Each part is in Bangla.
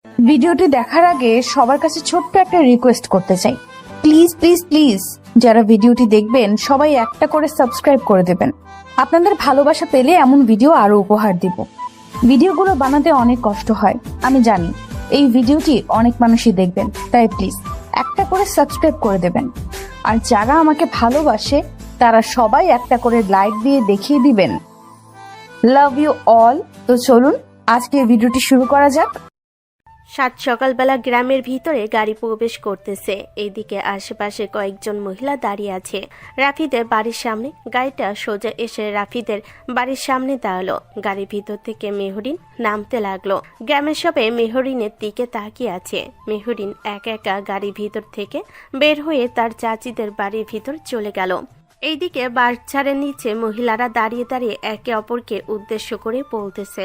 ভিডিওটি দেখার আগে সবার কাছে ছোট্ট একটা রিকোয়েস্ট করতে চাই, প্লিজ প্লিজ প্লিজ যারা ভিডিওটি দেখবেন সবাই একটা করে সাবস্ক্রাইব করে দেবেন। আপনাদের ভালোবাসা পেলে এমন ভিডিও আরো উপহার দিব। ভিডিওগুলো বানাতে অনেক কষ্ট হয় আমি জানি, এই ভিডিওটি অনেক মানুষই দেখবেন, তাই প্লিজ একটা করে সাবস্ক্রাইব করে দেবেন। আর যারা আমাকে ভালোবাসে তারা সবাই একটা করে লাইক দিয়ে দেখিয়ে দিবেন লাভ ইউ অল। তো চলুন আজকের ভিডিওটি শুরু করা যাক। সাত সকালবেলা গ্রামের ভিতরে গাড়ি প্রবেশ করতেছে। এইদিকে আশেপাশে কয়েকজন মহিলা দাঁড়িয়ে আছে। রাফিদের বাড়ির সামনে গাড়িটা সোজা এসে রাফিদের বাড়ির সামনে দাঁড়ালো। গাড়ির ভিতর থেকে মেহরিন নামতে লাগলো। গ্রামের সবাই মেহরিনের দিকে তাকিয়ে আছে। মেহরিন একা একা গাড়ির ভিতর থেকে বের হয়ে তার চাচিদের বাড়ির ভিতর চলে গেল। এইদিকে বাচ্চাদের নিচে মহিলারা দাঁড়িয়ে দাঁড়িয়ে একে অপরকে উদ্দেশ্য করে বলতেছে,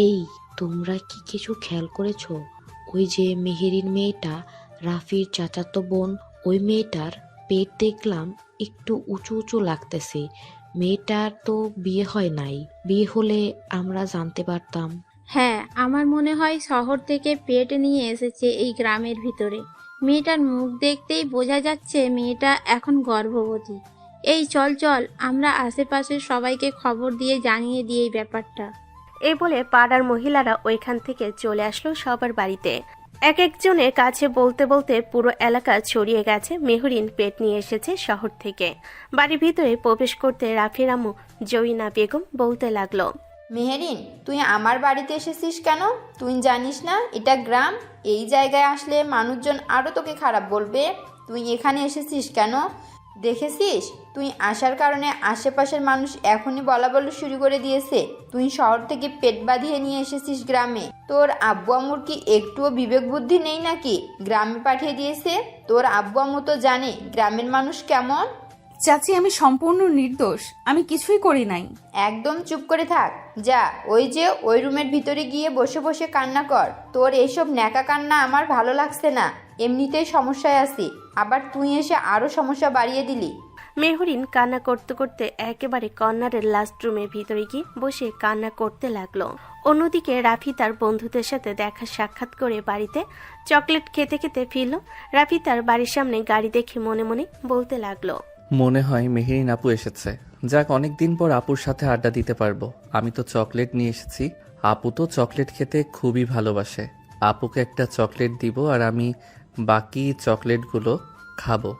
এই তোমরা কি কিছু খেয়াল করেছো? ওই যে মেহেরিন মেয়েটা, রাফির চাচাতো বোন, ওই মেয়েটার পেট দেখলাম একটু উঁচু উঁচু লাগতেছে। মেয়েটার তো বিয়ে হয় নাই, বিয়ে হলে আমরা জানতে পারতাম। হ্যাঁ, আমার মনে হয় শহর থেকে পেট নিয়ে এসেছে এই গ্রামের ভিতরে। মেয়েটার মুখ দেখতেই বোঝা যাচ্ছে মেয়েটা এখন গর্ভবতী। এই চল চল, আমরা আশেপাশের সবাইকে খবর দিয়ে জানিয়ে দিই এই ব্যাপারটা। এই বলে পাড়ার মহিলারা ওইখান থেকে চলে আসলো সবার বাড়িতে। এক একজনের কাছে বলতে বলতে পুরো এলাকা ছড়িয়ে গেছে মেহরিন পেট নিয়ে এসেছে শহর থেকে। বাড়ির ভিতরে প্রবেশ করতে রাফির আম্মু জয়িনা বেগম বলতে লাগলো, মেহেরিন, তুই আমার বাড়িতে এসেছিস কেন? তুই জানিস না এটা গ্রাম? এই জায়গায় আসলে মানুষজন আরও তোকে খারাপ বলবে। তুই এখানে এসেছিস কেন? দেখেছিস, তুই আসার কারণে আশেপাশের মানুষ এখনই বলা বলা শুরু করে দিয়েছে তুই শহর থেকে পেট বাঁধিয়ে নিয়ে এসেছিস গ্রামে। তোর আব্বু আম্মুর কি একটুও বিবেক বুদ্ধি নেই নাকি? গ্রামে পাঠিয়ে দিয়েছে। তোর আব্বু আম্মু তো জানে গ্রামের মানুষ কেমন। চাচি আমি সম্পূর্ণ নির্দোষ, আমি কিছুই করি নাই। একদম চুপ করে থাক। যা ওই যে ওই রুমের ভিতরে গিয়ে বসে বসে কান্না কর। তোর এইসব ন্যাকা কান্না আমার ভালো লাগছে না। এমনিতেই সমস্যায় আছি, আবার তুই এসে আরো সমস্যা বাড়িয়ে দিলি। মেহরিন কান্না করতে করতে একেবারে কর্নারের লাস্ট রুমের ভিতরে গিয়ে বসে কান্না করতে লাগলো। অন্যদিকে রাফি তার বন্ধুদের সাথে দেখা সাক্ষাৎ করে বাড়িতে চকলেট খেতে খেতে ফিরল। রাফি তার বাড়ির সামনে গাড়ি দেখে মনে মনে বলতে লাগলো, মনে হয় মেহেরিন আপু এসেছে। যাক, অনেকদিন পর আপুর সাথে আড্ডা দিতে পারবো। আমি তো চকলেট নিয়ে এসেছি। আপু তো চকলেট খেতে খুবই ভালোবাসে। আপুকে একটা চকলেট দিব আর আমি বাকি চকলেটগুলো খাবো।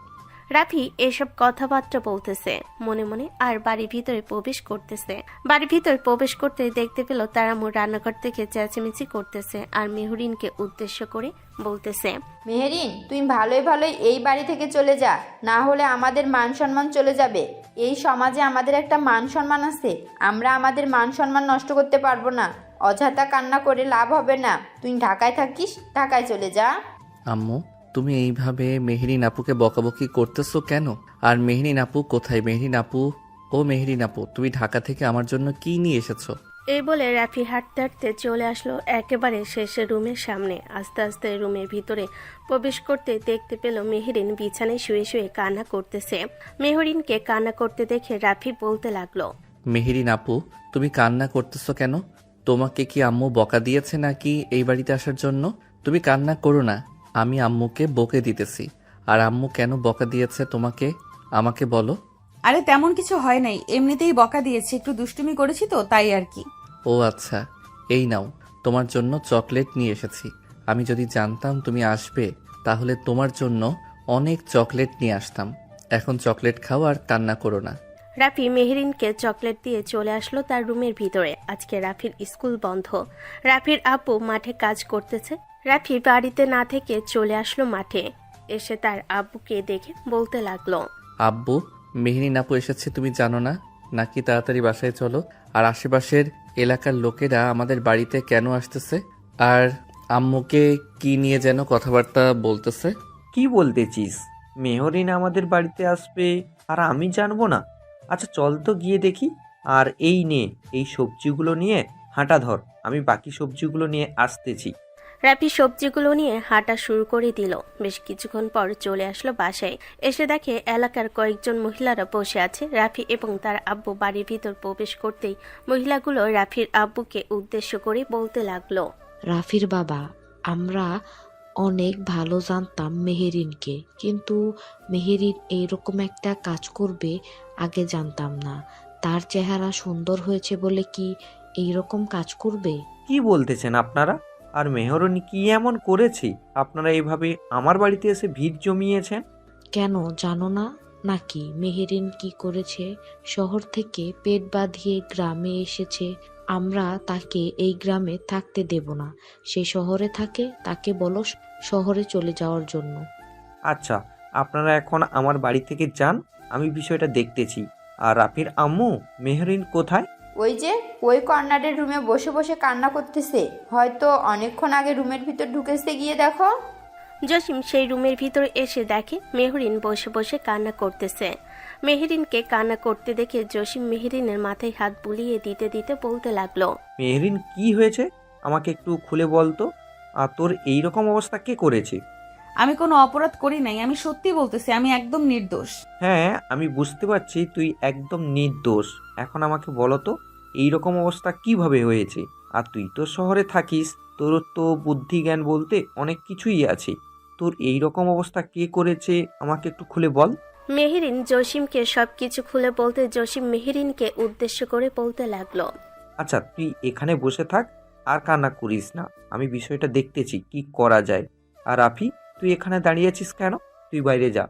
রাফি এসব কথাবার্তা বলতেছে মনে মনে আর বাড়ির ভিতরে প্রবেশ করতেছে। বাড়ির ভিতরে প্রবেশ করতে দেখতে পেল তার আম্মু রান্নাঘর থেকে চেঁচামেচি করতেছে আর মেহরিনকে উদ্দেশ্য করে বলতেছে, মেহেরিন, তুই ভালোই ভালোই এই বাড়ি থেকে চলে যা, না হলে আমাদের মান সম্মান চলে যাবে। এই সমাজে আমাদের একটা মান সম্মান আছে, আমরা আমাদের মান সম্মান নষ্ট করতে পারবো না। অযথা কান্না করে লাভ হবে না। তুই ঢাকায় থাকিস, ঢাকায় চলে যা। আম্মু, তুমি এইভাবে মেহেরিন আপুকে বকাবকি করতেছো কেন? আর মেহেরিন আপু কোথায়? মেহেরিন আপু, ও মেহেরিন আপু, তুমি ঢাকা থেকে আমার জন্য কি নিয়ে এসেছো? এই বলে রাফি হাঁটতে হাঁটতে চলে আসলো একেবারে শেষের রুমের সামনে। আস্তে আস্তে রুমের ভিতরে প্রবেশ করতে দেখতে পেল মেহরিন বিছানায় শুয়ে শুয়ে কান্না করতেছে। মেহরিনকে কান্না করতে দেখে রাফি বলতে লাগলো, মেহেরিন আপু, তুমি কান্না করতেছো কেন? তোমাকে কি আম্মু বকা দিয়েছে নাকি এই বাড়িতে আসার জন্য? তুমি কান্না করো না, আমি আম্মুকে বকে দিতেছি। আর আম্মু কেন বকা দিয়েছে তোমাকে, আমাকে বলো। আরে তেমন কিছু হয় নাই, এমনিতেই বকা দিয়েছি, একটু দুষ্টুমি করেছি তো তাই আর কি। ও আচ্ছা, এই নাও, তোমার জন্য চকলেট নিয়ে এসেছি। আমি যদি জানতাম তুমি আসবে তাহলে তোমার জন্য অনেক চকলেট নিয়ে আসতাম। এখন চকলেট খাও আর কান্না করো না। রাফি মেহরিনকে চকলেট দিয়ে চলে আসলো তার রুমের ভিতরে। আজকে রাফির স্কুল বন্ধ। রাফির আপু মাঠে কাজ করতেছে। রাফি বাড়িতে না থেকে চলে আসলো মাঠে। এসে তার আব্বুকে দেখে বলতে লাগলো, আব্বু, মেহেরিন আপু এসেছে তুমি জানো না নাকি? তাড়াতাড়ি বাসায় চলো। আর আশেপাশের এলাকার লোকেরা আমাদের বাড়িতে কেন আসতেছে? আর আম্মুকে কি নিয়ে যেন কথাবার্তা বলতেছে। কি বলতেছিস? মেহরিন আমাদের বাড়িতে আসবে আর আমি জানবো না? আচ্ছা চল তো গিয়ে দেখি। আর এই নে, এই সবজিগুলো নিয়ে হাঁটা ধর, আমি বাকি সবজিগুলো নিয়ে আসতেছি। রাফি সবজিগুলো নিয়ে হাঁটা শুরু করে দিল। বেশ কিছুক্ষণ পর চলে আসলো বাসায়। এসে দেখে এলাকার কয়েকজন মহিলারা বসে আছে। রাফি এবং তার আব্বু বাড়ির ভিতর প্রবেশ করতেই মহিলাগুলো রাফির আব্বুকে উদ্দেশ্য করে বলতে লাগলো, রাফির বাবা, আমরা অনেক ভালো জানতাম মেহেরিনকে, কিন্তু মেহেরিন এইরকম একটা কাজ করবে আগে জানতাম না। তার চেহারা সুন্দর হয়েছে বলে কি এইরকম কাজ করবে? কি বলতেছেন আপনারা? আর মেহরিন কি এমন করেছি আপনারা এইভাবে আমার বাড়িতে এসে ভিড় জমিয়েছেন? কেন জানো না নাকি মেহেরিন কি করেছে? শহর থেকে পেট বাঁধিয়ে গ্রামে এসেছে। আমরা তাকে এই গ্রামে থাকতে দেব না। সে শহরে থাকে, তাকে বলো শহরে চলে যাওয়ার জন্য। আচ্ছা, আপনারা এখন আমার বাড়ি থেকে যান, আমি বিষয়টা দেখতেছি। আর রাফির আম্মু, মেহরিন কোথায়? ওই যে ওই কর্নারের রুমে বসে বসে কান্না করতেছে, হয়তো অনেকক্ষণ আগে রুমের ভিতর ঢুকেছে, গিয়ে দেখো। জসিম সেই রুমের ভিতরে এসে দেখে মেহরিন বসে বসে কান্না করতেছে। মেহরিনকে কান্না করতে দেখে জসিম মেহরিনের মাথায় হাত বুলিয়ে দিতে দিতে বলতে লাগলো, মেহরিন কি হয়েছে আমাকে একটু খুলে বলতো। আর তোর এই রকম অবস্থা কে করেছে? আমি কোনো অপরাধ করি নাই, আমি সত্যি বলতেছি, আমি একদম নির্দোষ। হ্যাঁ, আমি বুঝতে পারছি তুই একদম নির্দোষ। এখন আমাকে বলো তো এই রকম অবস্থা কিভাবে হয়েছে? আর তুই তো শহরে থাকিস, তোর তো বুদ্ধি জ্ঞান বলতে অনেক কিছুই আছে। তোর এই রকম অবস্থা কে করেছে আমাকে একটু খুলে বল। মেহরিন জসিমকে সবকিছু খুলে বলতে জসিম মেহরিনকে উদ্দেশ্য করে বলতে লাগলো, আচ্ছা, তুই এখানে বসে থাক আর কান্না করিস না, আমি বিষয়টা দেখতেছি কি করা যায়। আর রাফি, তুই এখানে দাঁড়িয়েছিস কেন? তুই বাইরে যা।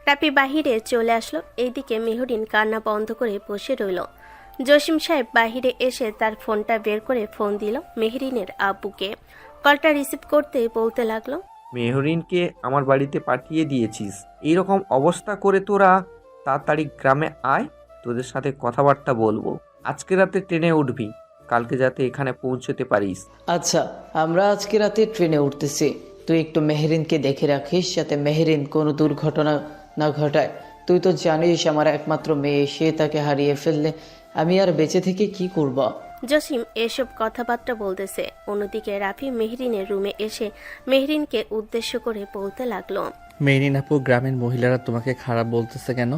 রাফি বাহিরে চলে আসলো। এইদিকে মেহরিন কান্না বন্ধ করে বসে রইল। জসিম সাহেব বাহিরে এসে তার ফোনটা বের করে ফোন দিল মেহরিনের আব্বুকে। কলটা রিসিভ করতে বলতে লাগলো, মেহরিনকে আমার বাড়িতে পাঠিয়ে দিয়েছিস, এইরকম অবস্থা করে তোরা তাড়াতাড়ি গ্রামে আয়, তোদের সাথে কথাবার্তা বলবো। আজকে রাতে ট্রেনে উঠবি, কালকে যাতে এখানে পৌঁছতে পারিস। আচ্ছা, আমরা আজকে রাতে ট্রেনে উঠতেছি। তুই একটু মেহরিনকে দেখে রাখিস যাতে মেহরিন কোনো দুর্ঘটনা না ঘটায়। তুই তো জানিস আমার একমাত্র মেয়ে, সে তাকে হারিয়ে ফেললে আমি আর বেঁচে থেকে কি করব। জসিম এসব কথাবার্তা বলতেছে। অন্যদিকে রাফি মেহরিনের রুমে এসে মেহরিনকে উদ্দেশ্য করে বলতে লাগলো, মেহরিন আপু, গ্রামের মহিলারা তোমাকে খারাপ বলতেছে কেন?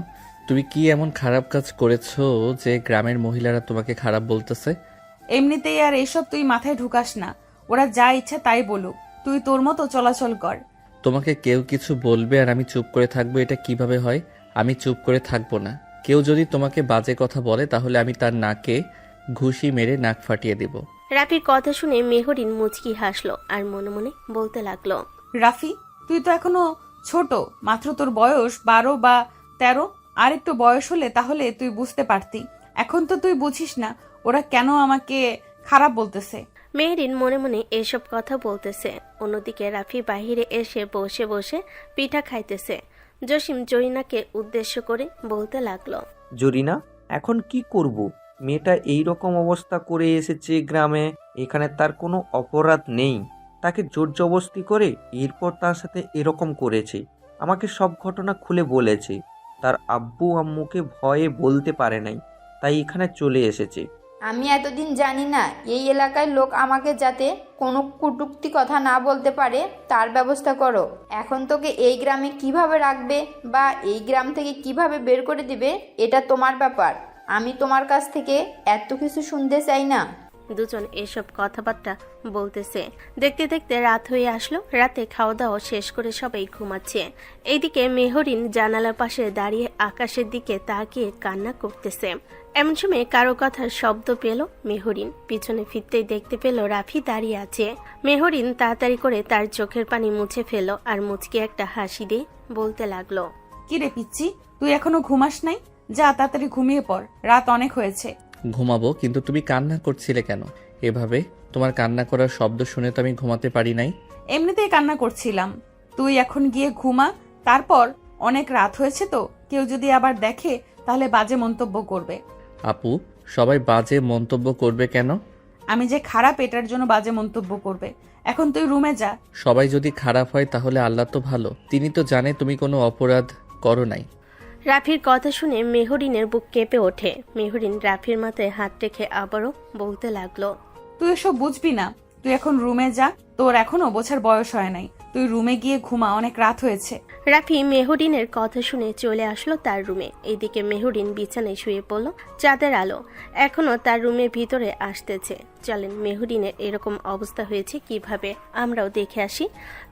তুমি কি এমন খারাপ কাজ করেছো যে গ্রামের মহিলারা তোমাকে খারাপ বলতেছে? এমনিতেই আর এসব তুই মাথায় ঢুকাস না, ওরা যা ইচ্ছা তাই বলুক, তুই তোর মতো চলাচল কর। তোমাকে কেউ কিছু বলবে আর আমি চুপ করে থাকবো, এটা কিভাবে হয়? আমি চুপ করে থাকবো না। কেউ যদি তোমাকে বাজে কথা বলে তাহলে আমি তার নাকে ঘুষি মেরে নাক ফাটিয়ে দিব। রাফির কথা শুনে মেহরিন মুচকি হাসলো আর মনে মনে বলতে লাগলো, রাফি, তুই তো এখনো ছোট, মাত্র তোর বয়স 12 বা 13। আর একটু বয়স হলে তাহলে তুই বুঝতে পারতি। এখন তো তুই বুঝিস না ওরা কেন আমাকে খারাপ বলতেছে। মেহরিন মনে মনে এসব কথা বলতেছে। অন্যদিকে রাফি বাহিরে এসে বসে বসে পিঠা খাইতেছে। জসিম জরিনাকে উদ্দেশ্য করে বলতে লাগলো, জরিনা, এখন কি করব? মেয়েটা এই রকম অবস্থা করে এসেছে গ্রামে, এখানে তার কোনো অপরাধ নেই, তাকে জোর জবরদস্তি করে এরপর তার সাথে এরকম করেছে। আমাকে সব ঘটনা খুলে বলেছে। তার আব্বু আম্মুকে ভয়ে বলতে পারে নাই, তাই এখানে চলে এসেছে। আমি এতদিন জানি না এই এলাকায় লোক আমাকে যাতে কোনো কটূক্তি কথা না বলতে পারে তার ব্যবস্থা করো। এখন তোকে এই গ্রামে কিভাবে রাখবে বা এই গ্রাম থেকে কিভাবে বের করে দিবে এটা তোমার ব্যাপার। আমি তোমার কাছ থেকে এত কিছু শুনতে চাই না। দুজন এসব কথাবার্তা বলতেছে। দেখতে দেখতে রাত হয়ে আসলো। রাতে খাওয়া দাওয়া শেষ করে সবাই ঘুমাচ্ছে। এইদিকে মেহরিন জানালার পাশে দাঁড়িয়ে আকাশের দিকে তাকিয়ে কান্না করতেছে। এমন সময় কারো কথার শব্দ পেল মেহরিন। পিছনে ফিরতেই দেখতে পেল রাফি দাঁড়িয়ে আছে। মেহরিন তাড়াতাড়ি করে তার চোখের পানি মুছে ফেলল আর মুচকি একটা হাসি দিয়ে বলতে লাগলো, কি রে পিচ্ছি, তুই এখনো ঘুমাস নাই? যা তাড়াতাড়ি ঘুমিয়ে পড়, রাত অনেক হয়েছে। ঘুমাবো, কিন্তু তুমি কান্না করছিলে কেন এভাবে? তোমার কান্না করার শব্দ শুনে তো আমি ঘুমাতে পারি নাই। এমনিতেই কান্না করছিলাম। তুই এখন গিয়ে ঘুমা, তারপর অনেক রাত হয়েছে তো, কেউ যদি আবার দেখে তাহলে বাজে মন্তব্য করবে। আপু, সবাই বাজে মন্তব্য করবে কেন? আমি যে খারাপ এটার জন্য বাজে মন্তব্য করবে। এখন তুই রুমে যা। সবাই যদি খারাপ হয় তাহলে আল্লাহ তো ভালো, তিনি তো জানে তুমি কোনো অপরাধ করো নাই। রাফির কথা শুনে মেহরিনের বুক কেঁপে ওঠে। মেহরিন রাফির মাথায় হাত রেখে আবারও বলতে লাগলো, তুই এসব বুঝবি না, তুই এখন রুমে যা, তোর এখনো বোঝার বয়স হয় নাই। তুই রুমে গিয়ে ঘুমা, অনেক রাত হয়েছে। রাফি মেহরিনের কথা শুনে চলে আসলো তার রুমে। এইদিকে মেহরিন বিছানায় শুয়ে পড়ল। চাঁদের আলো এখনো তার রুমের ভিতরে আসতেছে। চলেন মেহরিনের এরকম অবস্থা হয়েছে কিভাবে আমরাও দেখে আসি।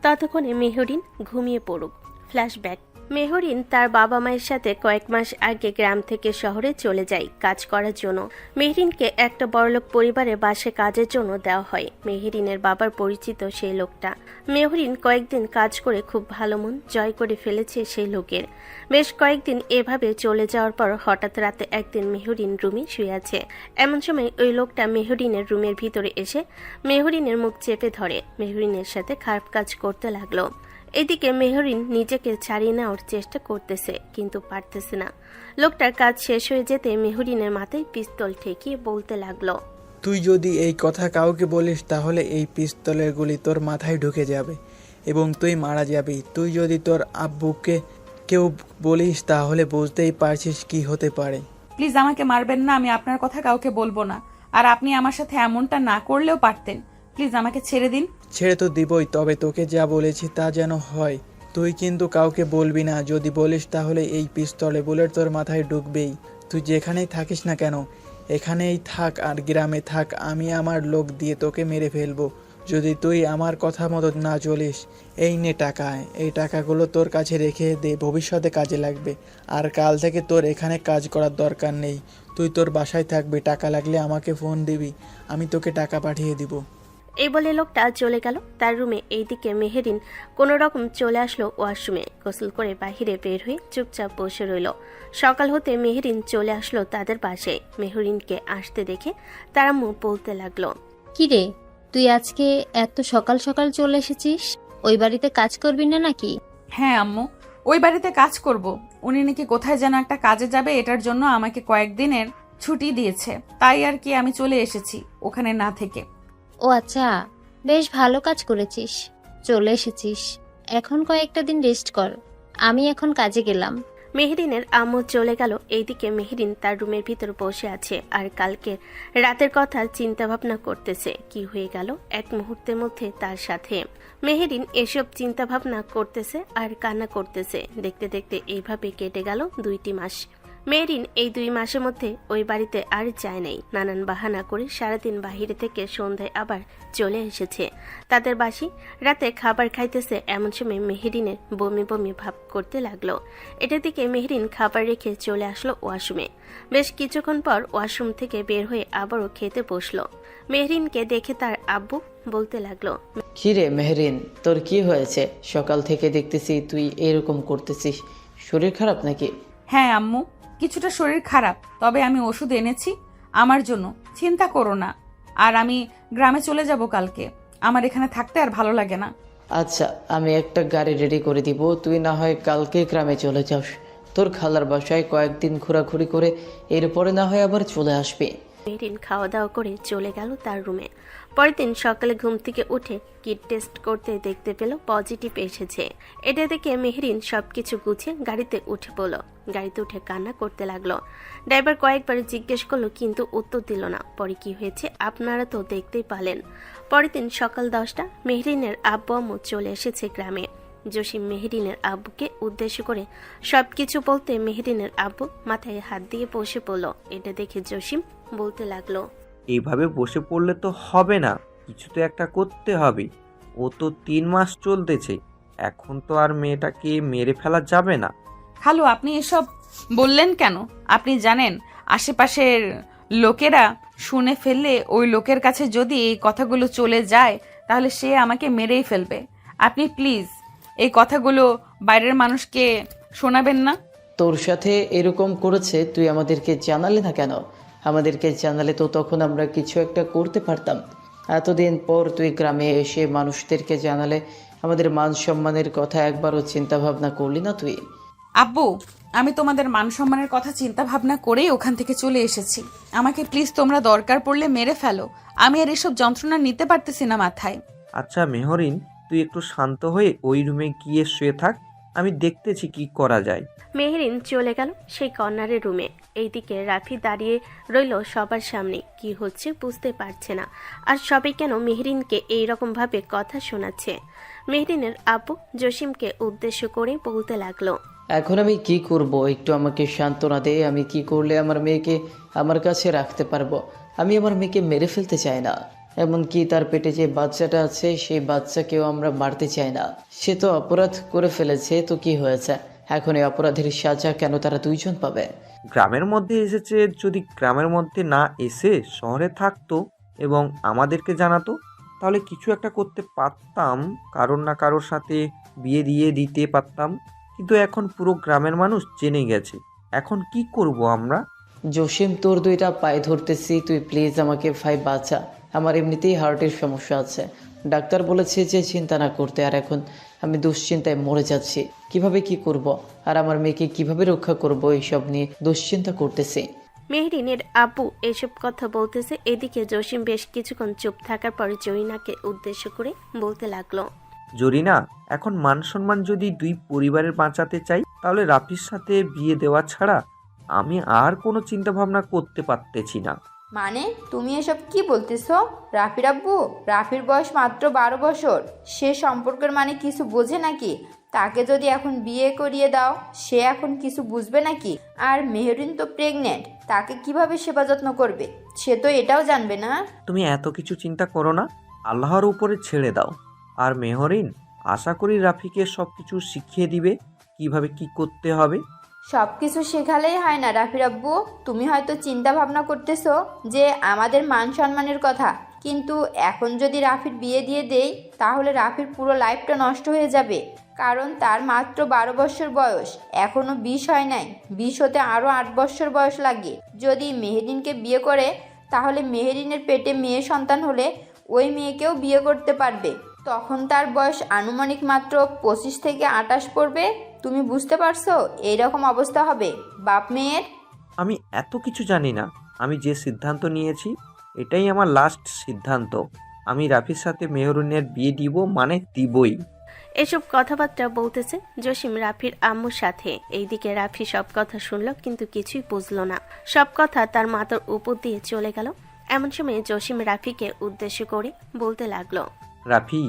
ততক্ষণে মেহরিন ঘুমিয়ে পড়ুক। ফ্ল্যাশব্যাক। মেহরিন তার বাবা মায়ের সাথে কয়েক মাস আগে গ্রাম থেকে শহরে চলে যায় কাজ করার জন্য। মেহরিনকে একটা বড়লোক পরিবারে বাসে কাজের জন্য দেওয়া হয়। মেহরিনের বাবার পরিচিত সেই লোকটা। মেহরিন কয়েকদিন কাজ করে খুব ভালো মন জয় করে ফেলেছে সেই লোকের। বেশ কয়েকদিন এভাবে চলে যাওয়ার পর হঠাৎ রাতে একদিন মেহরিন রুমে শুয়ে আছে। এমন সময় ওই লোকটা মেহরিনের রুমের ভিতরে এসে মেহরিনের মুখ চেপে ধরে মেহরিনের সাথে খারাপ কাজ করতে লাগলো। এদিকে মেহরিন নিজেকে ছাড়িয়ে নেওয়ার চেষ্টা করতেছে, কিন্তু পারতেছে না। লোকটার কাজ শেষ হয়ে যেতে মেহরিনের মাথায় পিস্তল ঠেকিয়ে বলতে লাগলো, তুই যদি এই কথা কাউকে বলিস তাহলে এই পিস্তলের গুলি তোর মাথায় ঢুকে যাবে এবং তুই মারা যাবি। তুই যদি তোর আব্বুকে কেউ বলিস তাহলে বুঝতেই পারছিস কি হতে পারে। প্লিজ আমাকে মারবেন না, আমি আপনার কথা কাউকে বলবো না। আর আপনি আমার সাথে এমনটা না করলেও পারতেন। প্লিজ আমাকে ছেড়ে দিন। ছেড়ে তো দিবই, তবে তোকে যা বলেছি তা যেন হয়। তুই কিন্তু কাউকে বলবি না। যদি বলিস তাহলে এই পিস্তলে বুলেট তোর মাথায় ঢুকবেই। তুই যেখানেই থাকিস না কেন এখানেই থাক আর গ্রামে থাক, আমি আমার লোক দিয়ে তোকে মেরে ফেলবো যদি তুই আমার কথা মতো না চলিস। এই নে টাকা, এই টাকাগুলো তোর কাছে রেখে দে, ভবিষ্যতে কাজে লাগবে। আর কাল থেকে তোর এখানে কাজ করার দরকার নেই, তুই তোর বাসায় থাকবি। টাকা লাগলে আমাকে ফোন দিবি, আমি তোকে টাকা পাঠিয়ে দিব। এই বলে লোকটা চলে গেল তার রুমে। এইদিকে মেহরিন কোনো রকম চলে আসলো ওয়াশরুমে। গোসল করে বাহিরে বের হয়ে চুপচাপ বসে রইল। সকাল হতে মেহরিন চলে আসলো তাদের বাসায়। মেহরিনকে আসতে দেখে তার আম্মু বলতে লাগলো, কি রে, তুই আজকে এত সকাল সকাল চলে এসেছিস? ওই বাড়িতে কাজ করবি না নাকি? হ্যাঁ আম্মু, ওই বাড়িতে কাজ করব। উনি নাকি কোথায় যেন একটা কাজে যাবে, এটার জন্য আমাকে কয়েকদিনের ছুটি দিয়েছে। তাই আর কি আমি চলে এসেছি ওখানে না থেকে। ও আচ্ছা, বেশ ভালো কাজ করেছিস, চলে এসেছিস। এখন কয়েকটা দিন রেস্ট কর, আমি এখন কাজে গেলাম। মেহরিনের আম্মু চলে গেল। এইদিকে মেহরিন তার রুমের ভিতর বসে আছে আর কালকে রাতের কথা চিন্তা ভাবনা করতেছে। কি হয়ে গেল এক মুহূর্তের মধ্যে তার সাথে। মেহরিন এসব চিন্তা ভাবনা করতেছে আর কান্না করতেছে। দেখতে দেখতে এইভাবে কেটে গেল 2টি মাস। মেহরিন এই 2 মাসের মধ্যে ওই বাড়িতে আর যায় নাই। নানান বাহানা করে সারাদিন বাহিরে থেকে সন্ধ্যায় আবার চলে এসেছে তাদের বাসি। রাতে খাবার খাইতেছে, এমন সময় মেহরিনের বমি বমি ভাব করতে লাগলো। এটার দিকে মেহরিন খাবার রেখে চলে আসলো ওয়াশরুমে। বেশ কিছুক্ষণ পর ওয়াশরুম থেকে বের হয়ে আবারও খেতে বসলো। মেহরিনকে দেখে তার আব্বু বলতে লাগলো, কি রে মেহরিন, তোর কি হয়েছে? সকাল থেকে দেখতেছি তুই এরকম করতেছিস, শরীর খারাপ নাকি? হ্যাঁ আম্মু, কিছুটা শরীর খারাপ, তবে আমি ওষুধ এনেছি আমার জন্য, চিন্তা করো না। আর আমি গ্রামে চলে যাব কালকে, আমার এখানে থাকতে আর ভালো লাগে না। আচ্ছা, আমি একটা গাড়ি রেডি করে দিব, তুই না হয় কালকে গ্রামে চলে যাস। তোর খালার বাসায় কয়েকদিন ঘোরাঘুরি করে এরপরে না হয় আবার চলে আসবে। মেহরিন খাওয়া দাওয়া করে চলে গেল তার রুমে। পরের দিন সকালে ঘুম থেকে উঠে কিট টেস্ট করতে দেখতে পেল পজিটিভ এসেছে। এটা দেখে মেহরিন সবকিছু গুছিয়ে গাড়িতে উঠে পড়ল। গাড়িতে উঠে কান্না করতে লাগলো। ড্রাইভার কয়েকবার জিজ্ঞেস করলো কিন্তু উত্তর দিল না। পরে কি হয়েছে আপনারা তো দেখতেই পালেন। পরের দিন সকাল 10টা মেহরিনের আব্বু আম্মু চলে এসেছে গ্রামে। জসিম মেহরিনের আব্বুকে উদ্দেশ্য করে সবকিছু বলতে মেহরিনের আব্বু মাথায় হাত দিয়ে বসে পড়ল। এটা দেখে জসিম বলতে লাগলো, এইভাবে বসে পড়লে তো হবে না, কিছু তো একটা করতে হবে। ও তো 3 মাস চলতেছে, এখন তো আর মেয়েটাকে মেরে ফেলা যাবে না। খালু, আপনি এসব বললেন কেন? আপনি জানেন আশেপাশের লোকেরা শুনে ফেললে ওই লোকের কাছে যদি এই কথাগুলো চলে যায় তাহলে সে আমাকে মেরেই ফেলবে। আপনি প্লিজ এই কথাগুলো বাইরের মানুষকে শোনাবেন না। তোর সাথে এরকম করেছে, তুই আমাদেরকে জানালে না কেন? আমাদেরকে জানালে তো তখন আমরা কিছু একটা করতে পারতাম। এতদিন পর তুই গ্রামে এসে মানুষদেরকে জানালে আমাদের মান সম্মানের কথা একবারও চিন্তা ভাবনা করলি না তুই? আব্বু, আমি তোমাদের মান সম্মানের কথা চিন্তা ভাবনা করেই ওখান থেকে চলে এসেছি। আমাকে প্লিজ তোমরা দরকার পড়লে মেরে ফেলো, আমি আর এসব যন্ত্রণা নিতে পারতেছি না মাথায়। আচ্ছা মেহরিন, তুই একটু শান্ত হয়ে ওই রুমে গিয়ে শুয়ে থাক, আমি দেখতেছি কি করা যায়। মেহরিন চলে গেল সেই কর্নারের রুমে। এইদিকে রাফি দাঁড়িয়ে রইল সবার সামনে, কি হচ্ছে বুঝতে পারছে না। আর সবাই কেন মেহরিনকে এইরকম ভাবে কথা শোনাচ্ছে। মেহরিনের আব্বু জসিমকে উদ্দেশ্য করে বলতে লাগলো, এখন আমি কি করব? একটু আমাকে সান্ত্বনা দে। আমি কি করলে আমার মেয়েকে আমার কাছে রাখতে পারবো? আমি আমার মেয়েকে মেরে ফেলতে চাই না, এমনকি তার পেটে যে বাচ্চাটা আছে সেই বাচ্চাকেও আমরা মারতে চাই না। সে তো অপরাধ করে ফেলেছে, তো কি হয়েছে? এখন এই অপরাধের সাজা কেন তারা দুইজন পাবে? গ্রামের মধ্যে এসেছে, যদি গ্রামের মধ্যে না এসে শহরে থাকতো এবং আমাদেরকে জানাতো, তাহলে কিছু একটা করতে পারতাম, কারোর না কারোর সাথে বিয়ে দিয়ে দিতে পারতাম। কিন্তু এখন পুরো গ্রামের মানুষ জেনে গেছে, এখন কি করব আমরা? জসিম, তোর দুইটা পায়ে ধরতেছি, তুই প্লিজ আমাকে ভাই বাঁচা। আমার এমনিতেই হার্টের সমস্যা আছে, ডাক্তার বলেছে যে চিন্তা না করতে। আর এখন আমি দুশ্চিন্তায় মরে যাচ্ছি, কিভাবে কি করব আর আমার মেয়েকে কিভাবে রক্ষা করব, এইসব নিয়ে দুশ্চিন্তা করতেছি। মেহরিনের আব্বু এসব কথা বলতেছে। এদিকে জসিম বেশ কিছুক্ষণ চুপ থাকার পর জরিনাকে উদ্দেশ্য করে বলতে লাগলো, জরিনা, এখন মান সম্মান যদি দুই পরিবারের বাঁচাতে চাই, তাহলে রাফির সাথে বিয়ে দেওয়া ছাড়া আমি আর কোনো চিন্তা ভাবনা করতে পারতেছি না। মানে তুমি এসব কি বলতেছো? রাফির আব্বু, রাফির বয়স মাত্র 12 বছর। সে সম্পর্কের মানে কিছু বোঝে নাকি? তাকে যদি এখন বিয়ে করিয়ে দাও, সে এখন কিছু বুঝবে নাকি? আর মেহরিন তো প্রেগনেন্ট, তাকে কিভাবে সেবা যত্ন করবে সে তো এটাও জানবে না। তুমি এত কিছু চিন্তা করো না, আল্লাহর উপরে ছেড়ে দাও। আর মেহরিন আশা করি রাফিকে সব কিছু শিখিয়ে দিবে কিভাবে কি করতে হবে। সব কিছু শেখালেই হয় না রাফির আব্বু। তুমি হয়তো চিন্তা ভাবনা করতেছো যে আমাদের মান সম্মানের কথা, কিন্তু এখন যদি রাফির বিয়ে দিয়ে দেই তাহলে রাফির পুরো লাইফটা নষ্ট হয়ে যাবে। কারণ তার মাত্র 12 বছর বয়স, এখনও 20 হয় নাই। 20 হতে আরও 8 বছর বয়স লাগে। যদি মেহরিনকে বিয়ে করে তাহলে মেহরিনের পেটে মেয়ে সন্তান হলে ওই মেয়েকেও বিয়ে করতে পারবে। তখন তার বয়স আনুমানিক মাত্র 25 থেকে 28 পড়বে। তুমি বুঝতে পারছো এইরকম অবস্থা হবে বাপ মেয়ের? আমি এত কিছু জানি না, আমি যে সিদ্ধান্ত নিয়েছি এটাই আমার লাস্ট সিদ্ধান্ত। আমি রাফির সাথে মেহরিনের বিয়ে দিব, মানে দিবই। এসব কথাবার্তা বলতেছে জসিম রাফির আম্মুর সাথে। এইদিকে রাফি সব কথা শুনল কিন্তু কিছুই বুঝলো না। সব কথা তার মাথার উপর দিয়ে চলে গেল। এমন সময় জসিম রাফিকে উদ্দেশ্য করে বলতে লাগলো, রাফি,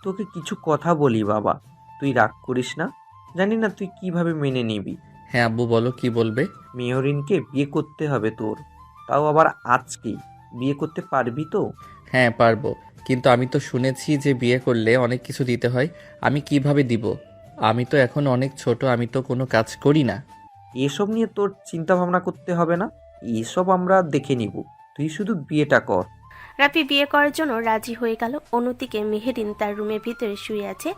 তোকে কিছু কথা বলি বাবা, তুই রাগ করিস না। জানি না তুই কিভাবে মেনে নিবি। হ্যাঁ আব্বু, বলো কি বলবে। মেহরিনকে বিয়ে করতে হবে তোর, তাও আবার আজকেই। বিয়ে করতে পারবি তো? হ্যাঁ পারবো, কিন্তু আমি তো শুনেছি যে বিয়ে করলে অনেক কিছু দিতে হয়। আমি কিভাবে দিব? আমি তো এখন অনেক ছোট, আমি তো কোনো কাজ করি না। এসব নিয়ে তোর চিন্তা ভাবনা করতে হবে না, এসব আমরা দেখে নিব। তুই শুধু বিয়েটা কর। রাফি বিয়ে করার জন্য রাজি হয়ে গেল। অন্যদিকে মেহরিন তার রুমের ভিতরে শুয়ে আছে,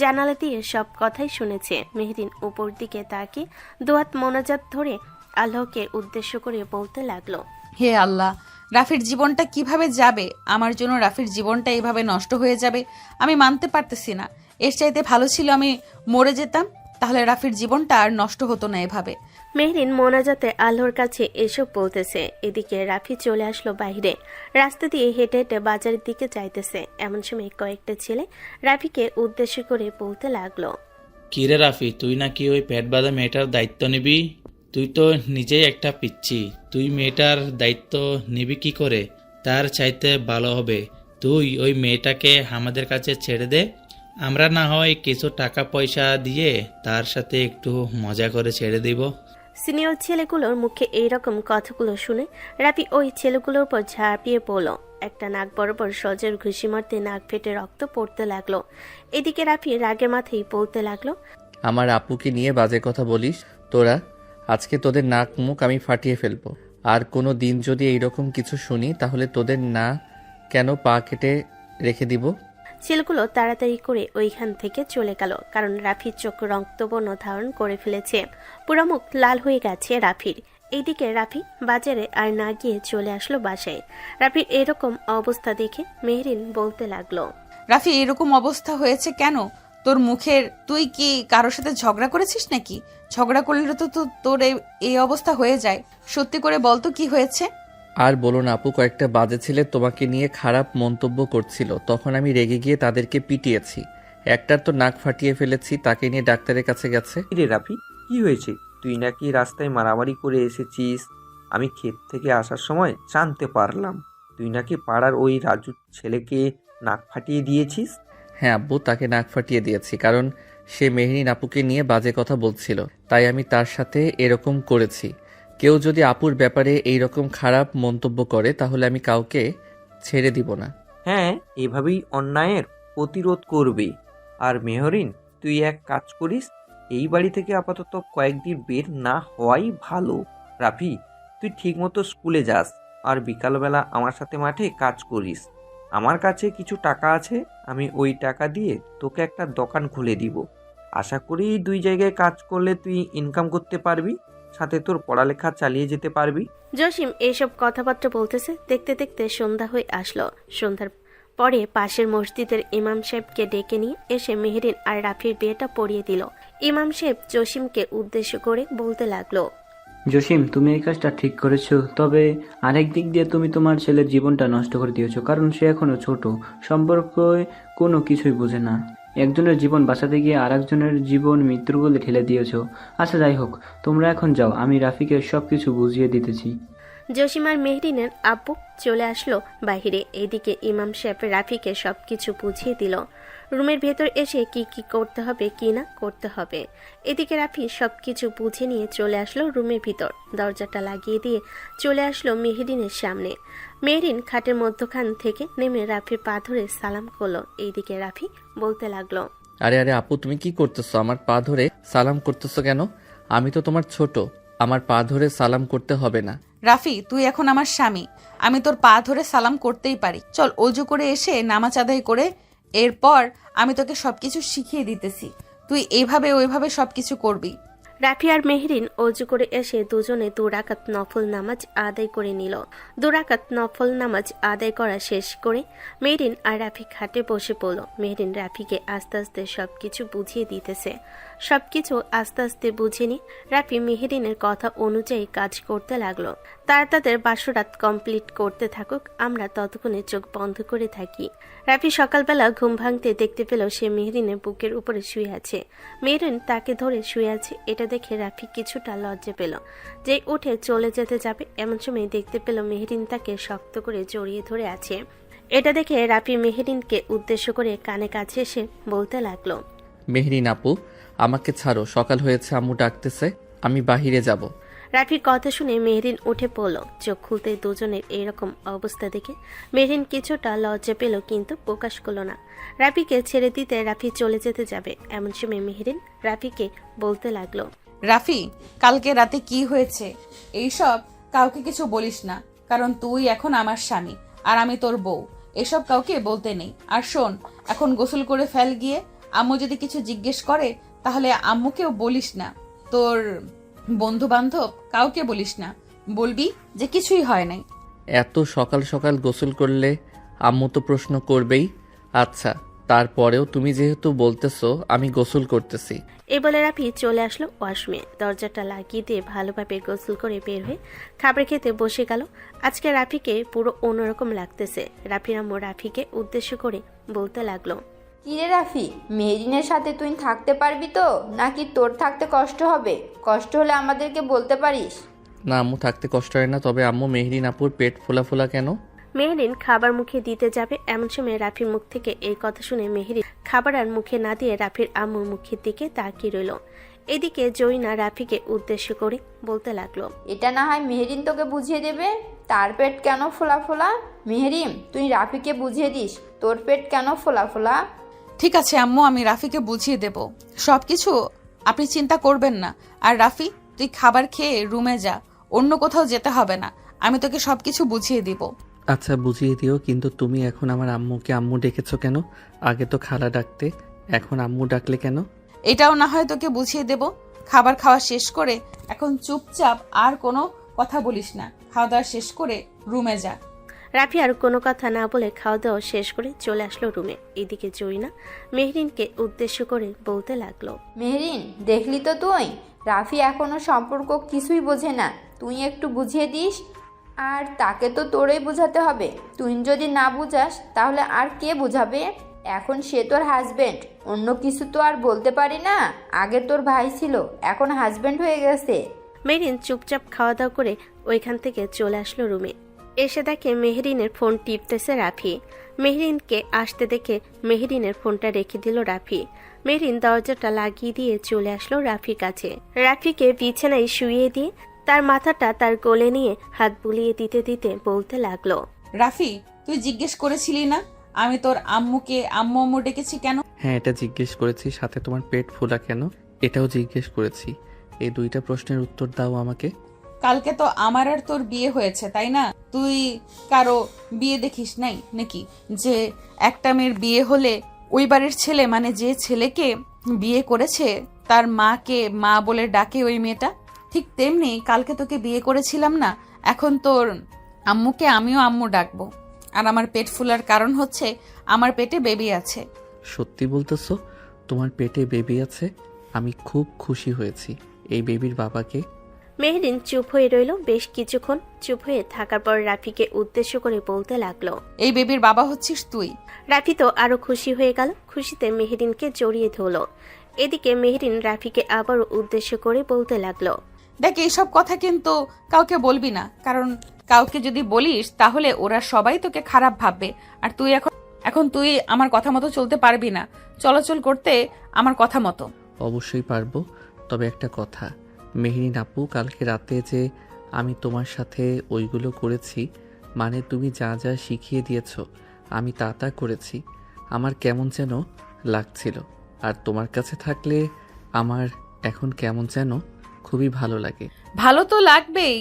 জানালা দিয়ে সব কথাই শুনেছে। মেহরিন উপর দিকে তাকিয়ে দুহাত মোনাজাত ধরে আল্লাহকে উদ্দেশ্য করে বলতে লাগলো, হে আল্লাহ, রাফির জীবনটা কিভাবে যাবে? আমার জন্য রাফির জীবনটা এভাবে নষ্ট হয়ে যাবে আমি মানতে পারতেছি না। এর চাইতে ভালো ছিল আমি মরে যেতাম, তাহলে রাফির জীবনটা আর নষ্ট হতো না এভাবে। মেহরিন মোনাজাতে আল্লাহর কাছে এসব বলতেছে। এদিকে রাফি চলে আসলো বাইরে। রাস্তা দিয়ে হেঁটে হেঁটে বাজারের দিকে যাইতেছে। এমন সময় কয়েকটা ছেলে রাফিকে উদ্দেশ্য করে বলতে লাগলো, কিরে রাফি, তুই নাকি ওই পেট বাঁধা মেয়েটার দায়িত্ব নিবি? তুই তো নিজেই একটা পিচ্ছি, তুই মেয়েটার দায়িত্ব নিবি কি করে? তার চাইতে ভালো হবে তুই ওই মেয়েটাকে আমাদের কাছে ছেড়ে দে। আমরা না হয় কিছু টাকা পয়সা দিয়ে তার সাথে একটু মজা করে ছেড়ে দিব। সিনিয়র ছেলেগুলোর মুখে এইরকম কথাগুলো শুনে রাফি ওই ছেলেগুলোর উপর ঝাঁপিয়ে পড়ল। একটা নাক বরাবর সজের ঘুষি মারতে নাক ফেটে রক্ত পড়তে লাগলো। এদিকে রাফি রাগে মাথায় বলতে লাগলো, আমার আপুকে নিয়ে বাজে কথা বলিস তোরা, আজকে তোদের নাক মুখ আমি ফাটিয়ে ফেলবো। আর কোনো দিন যদি এইরকম কিছু শুনি তাহলে তোদের না কেন পা কেটে রেখে দিব। ছেলেগুলো তাড়াতাড়ি করে ওইখান থেকে চলে গেল, কারণ রাফির চোখ রক্তবর্ণ ধারণ করে ফেলেছে। পুরো মুখ লাল হয়ে গেছে রাফির। এইদিকে রাফি বাজারে আর না গিয়ে চলে আসলো বাসায়। রাফির এরকম অবস্থা দেখে মেহরিন বলতে লাগলো, রাফি, এরকম অবস্থা হয়েছে কেন তোর মুখের? তুই কি কারোর সাথে ঝগড়া করেছিস নাকি? ঝগড়া করলে তো তোর এই অবস্থা হয়ে যায়। সত্যি করে বলতো কি হয়েছে? আর বলো না আপু, কয়েকটা বাজে ছেলে তোমাকে নিয়ে খারাপ মন্তব্য করছিল, তখন আমি রেগে গিয়ে তাদেরকে পিটিয়েছি। একটার তো নাক ফাটিয়ে ফেলেছি, তাকে নিয়ে ডাক্তারের কাছে গেছে। রে রাফি, কি হয়েছে? তুই নাকি রাস্তায় মারামারি করে এসেছিস? আমি ক্ষেত থেকে আসার সময় জানতে পারলাম তুই নাকি পাড়ার ওই রাজুর ছেলেকে নাক ফাটিয়ে দিয়েছিস। হ্যাঁ আব্বু, তাকে নাক ফাটিয়ে দিয়েছি, কারণ সে মেহরিন আপুকে নিয়ে বাজে কথা বলছিল, তাই আমি তার সাথে এরকম করেছি। কেউ যদি আপুর ব্যাপারে এইরকম খারাপ মন্তব্য করে তাহলে আমি কাউকে ছেড়ে দিব না। হ্যাঁ, এভাবেই অন্যায়ের প্রতিরোধ করবে। আর মেহরিন, তুই এক কাজ করিস, এই বাড়ি থেকে আপাতত কয়েকদিন বের না হওয়াই ভালো। রাফি, তুই ঠিকমতো স্কুলে যাস আর বিকালবেলা আমার সাথে মাঠে কাজ করিস। আমার কাছে কিছু টাকা আছে, আমি ওই টাকা দিয়ে তোকে একটা দোকান খুলে দিব। আশা করি 2 জায়গায় কাজ করলে তুই ইনকাম করতে পারবি, সাথে তোর পড়ালেখা চালিয়ে যেতে পারবি। জসিম এইসব কথাবার্তা বলতেছে, দেখতে দেখতে সন্ধ্যা হয়ে আসলো। সন্ধ্যার পরে পাশের মসজিদের ইমাম সাহেবকে ডেকে নিয়ে এসে মেহরিন আর রাফির বিয়েটা পড়িয়ে দিল। ইমাম সাহেব জসিমকে উদ্দেশ্য করে বলতে লাগলো, জসিম, তুমি এই কাজটা ঠিক করেছো, তবে আরেক দিক দিয়ে তুমি তোমার ছেলের জীবনটা নষ্ট করে দিয়েছো, কারণ সে এখনো ছোট, সম্পর্কে কোনো কিছুই বোঝে না। একজনের জীবন বাঁচাতে গিয়ে আরেকজনের জীবন মৃত্যুর বলে ঠেলে দিয়েছো। আচ্ছা যাই হোক, তোমরা এখন যাও, আমি রাফিকে সবকিছু বুঝিয়ে দিতেছি। জসিম আর মেহরিনের আব্বু চলে আসলো বাইরে। এদিকে ইমাম সাহেব রাফিকে সবকিছু বুঝিয়ে দিল, রুমের ভেতর এসে কি কি করতে হবে কি না করতে হবে। এদিকে রাফি সবকিছু বুঝে নিয়ে চলে আসলো রুমের ভিতর, দরজাটা লাগিয়ে দিয়ে চলে আসলো মেহরিনের সামনে। মেহরিন খাটের মধ্যখান থেকে নেমে রাফির পা ধরে সালাম করলো। এইদিকে রাফি বলতে লাগলো, আরে আরে আপু, তুমি কি করতেছো? আমার পা ধরে সালাম করতেছো কেন? আমি তো তোমার ছোট, আমার পা ধরে সালাম করতে হবে না। রাফি, তুই এখন আমার স্বামী, আমি তোর পা ধরে সালাম করতেই পারি। চল অজু করে এসে নামাজ আদায় করে এরপর আমি তোকে সবকিছু শিখিয়ে দিতেছি, তুই এইভাবে ওইভাবে সবকিছু করবি। রাফি আর মেহরিন অজু করে এসে দুজনে 2 রাকাত নফল নামাজ আদায় করে নিল। 2 রাকাত নফল নামাজ আদায় করা শেষ করে মেহরিন আর রাফি খাটে বসে পড়ল। মেহরিন রাফিকে আস্তে আস্তে সবকিছু বুঝিয়ে দিতেছে। সবকিছু আস্তে আস্তে বুঝে নি রাফি মেহরিনের কথা অনুযায়ী কাজ করতে লাগলো। তাদের বাসরাত কমপ্লিট করতে থাকুক, আমরা ততক্ষণে চোখ বন্ধ করে থাকি। রাফি সকালবেলা ঘুম ভাঙতে দেখতে পেল সে মেহরিনের বুকের উপরে শুয়ে আছে। মেহরিন তাকে ধরে শুয়ে আছে, এটা দেখে রাফি কিছুটা লজ্জা পেল। যে উঠে চলে যেতে যাবে এমন সময় দেখতে পেল মেহরিন তাকে শক্ত করে জড়িয়ে ধরে আছে। এটা দেখে রাফি মেহরিনকে উদ্দেশ্য করে কানে কাছে এসে বলতে লাগলো, মেহরিন আপু, আমাকে ছাড়ো, সকাল হয়েছে, আম্মু ডাকতেছে, আমি বাহিরে যাব। রাফির কথা শুনে মেহরিন উঠে পড়ল। চোখ খুলতে দুজনের এইরকম অবস্থা দেখে মেহরিন কিছুটা লজ্জা পেল, কিন্তু প্রকাশ করলো না। রাফিকে ছেড়ে দিতে রাফি চলে যেতে যাবে এমন সময় মেহরিন রাফিকে বলতে লাগলো, রাফি, কালকে রাতে কি হয়েছে এইসব কাউকে কিছু বলিস না, কারণ তুই এখন আমার স্বামী আর আমি তোর বউ, এসব কাউকে বলতে নেই। আর শোন, এখন গোসল করে ফেল গিয়ে, আম্মু যদি কিছু জিজ্ঞেস করে তাহলে আম্মুকেও বলিস না, তোর বন্ধু বান্ধব কাউকে বলিস না, বলবি যে কিছুই হয় নাই। এত সকাল সকাল গোসল করলে আম্মু তো প্রশ্ন করবেই। আচ্ছা, তারপরেও তুমি যেহেতু বলতেছো, আমি গোসল করতেছি। এই বলে রাফি চলে আসলো ওয়াশরুমে, দরজাটা লাগিয়ে দিয়ে ভালোভাবে গোসল করে বের হয়ে খাবার খেতে বসে গেল। আজকে রাফিকে পুরো অন্যরকম লাগতেছে। রাফির আম্মু রাফিকে উদ্দেশ্য করে বলতে লাগলো, কিরে রাফি, মেহরিনের সাথে তুই থাকতে পারবি তো, নাকি তোর থাকতে কষ্ট হবে? কষ্ট হলে আমাদেরকে বলতে পারিস। না আম্মু, থাকতে কষ্ট হয় না, তবে আম্মু মেহরিন আপুর পেট ফোলা ফোলা কেন? মেহরিন খাবার মুখে দিতে যাবে এমন সময় রাফির মুখ থেকে এই কথা শুনে মেহরিন খাবার আর মুখে না দিয়ে রাফির আম্মুর মুখের দিকে তাকিয়ে রইল। এদিকে জয়না রাফিকে উদ্দেশ্য করে বলতে লাগলো, এটা না হয় মেহরিন তোকে বুঝিয়ে দেবে, তার পেট কেন ফোলা ফোলা। মেহরিন, তুই রাফিকে বুঝিয়ে দিস তোর পেট কেন ফোলা ফোলা। ঠিক আছে আম্মু, আমি রাফিকে বুঝিয়ে দেব সবকিছু, আপনি চিন্তা করবেন না। আর রাফি, তুই খাবার খেয়ে রুমে যা, অন্য কোথাও যেতে হবে না, আমি তোকে সবকিছু বুঝিয়ে দিব। আচ্ছা বুঝিয়ে দিও, কিন্তু তুমি এখন আমার আম্মুকে আম্মু ডেকেছো কেন? আগে তো খালা ডাকতে, এখন আম্মু ডাকলে কেন? এটাও না হয় তোকে বুঝিয়ে দেব। খাবার খাওয়া শেষ করে এখন চুপচাপ আর কোনো কথা বলিস না, খাওয়া দাওয়া শেষ করে রুমে যা। রাফি আর কোনো কথা না বলে খাওয়া দাওয়া শেষ করে চলে আসলো রুমে। এদিকে জয়না মেহরিনকে উদ্দেশ্য করে বলতে লাগলো, মেহরিন, দেখলি তো তুই, রাফি এখনো সম্পর্ক কিছুই বোঝে না, তুই একটু বুঝিয়ে দিস। আর তাকে তো তোরই বোঝাতে হবে, তুই যদি না বুঝাস তাহলে আর কে বুঝাবে? এখন সে তোর হাজবেন্ড, অন্য কিছু তো আর বলতে পারি না। আগে তোর ভাই ছিল, এখন হাজবেন্ড হয়ে গেছে। মেহরিন চুপচাপ খাওয়া দাওয়া করে ওইখান থেকে চলে আসলো রুমে। এসে দেখে মেহরিনের ফোন টিপতেছে রাফি। মেহরিনকে আসতে দেখে মেহরিনের ফোনটা রেখে দিল রাফি। মেহরিন দরজাটা লাগিয়ে দিয়ে চলে আসলো রাফির কাছে। রাফিকে বিছানায় শুইয়ে দিয়ে তার মাথাটা তার কোলে নিয়ে হাত বুলিয়ে দিতে দিতে বলতে লাগলো, রাফি, তুই জিজ্ঞেস করেছিলি না আমি তোর আম্মুকে আম্মু আম্মু ডেকেছি কেন? হ্যাঁ, এটা জিজ্ঞেস করেছি, সাথে তোমার পেট ফোলা কেন এটাও জিজ্ঞেস করেছি। এই দুইটা প্রশ্নের উত্তর দাও আমাকে। কালকে তো আমার আর তোর বিয়ে হয়েছে, তাই না? তুই কারো বিয়ে দেখিস নাই নাকি, যে একটা মেয়ের বিয়ে হলে ওই বাড়ির ছেলে, মানে যে ছেলেকে বিয়ে করেছে তার মাকে মা বলে ডাকে ওই মেয়েটা? ঠিক তেমনি কালকে তোকে বিয়ে করেছিলাম না, এখন তোর আম্মুকে আমিও আম্মু ডাকবো। আর আমার পেট ফুলার কারণ হচ্ছে আমার পেটে বেবি আছে। সত্যি বলতেছো তোমার পেটে বেবি আছে? আমি খুব খুশি হয়েছি। এই বেবির বাবাকে? মেহরিন চুপ হয়ে রইল। বেশ কিছুক্ষণ চুপ হয়ে থাকার পর রাফিকে উদ্দেশ্য করে বলতে লাগলো, এই বেবির বাবা হচ্ছিস তুই। রাফি তো আরো খুশি হয়ে গেল। খুশিতে মেহরিনকে জড়িয়ে ধরল। এদিকে মেহরিন রাফিকে আবারও উদ্দেশ্য করে বলতে লাগলো, দেখ, এইসব কথা কিন্তু কাউকে বলবি না, কারণ কাউকে যদি বলিস তাহলে ওরা সবাই তোকে খারাপ ভাববে। আর তুই এখন তুই আমার কথা মতো চলতে পারবি না, চলাচল করতে আমার কথা মতো। অবশ্যই পারবো, তবে একটা কথা, মেহরিন আপু, কালকে রাতে যে আমি তোমার সাথে ওইগুলো করেছি, মানে তুমি যা যা শিখিয়ে দিয়েছো আমি তা তা করেছি, আমার কেমন যেন লাগছিল। আর তোমার কাছে থাকলে আমার এখন কেমন যেন খুবই ভালো লাগে। ভালো তো লাগবেই।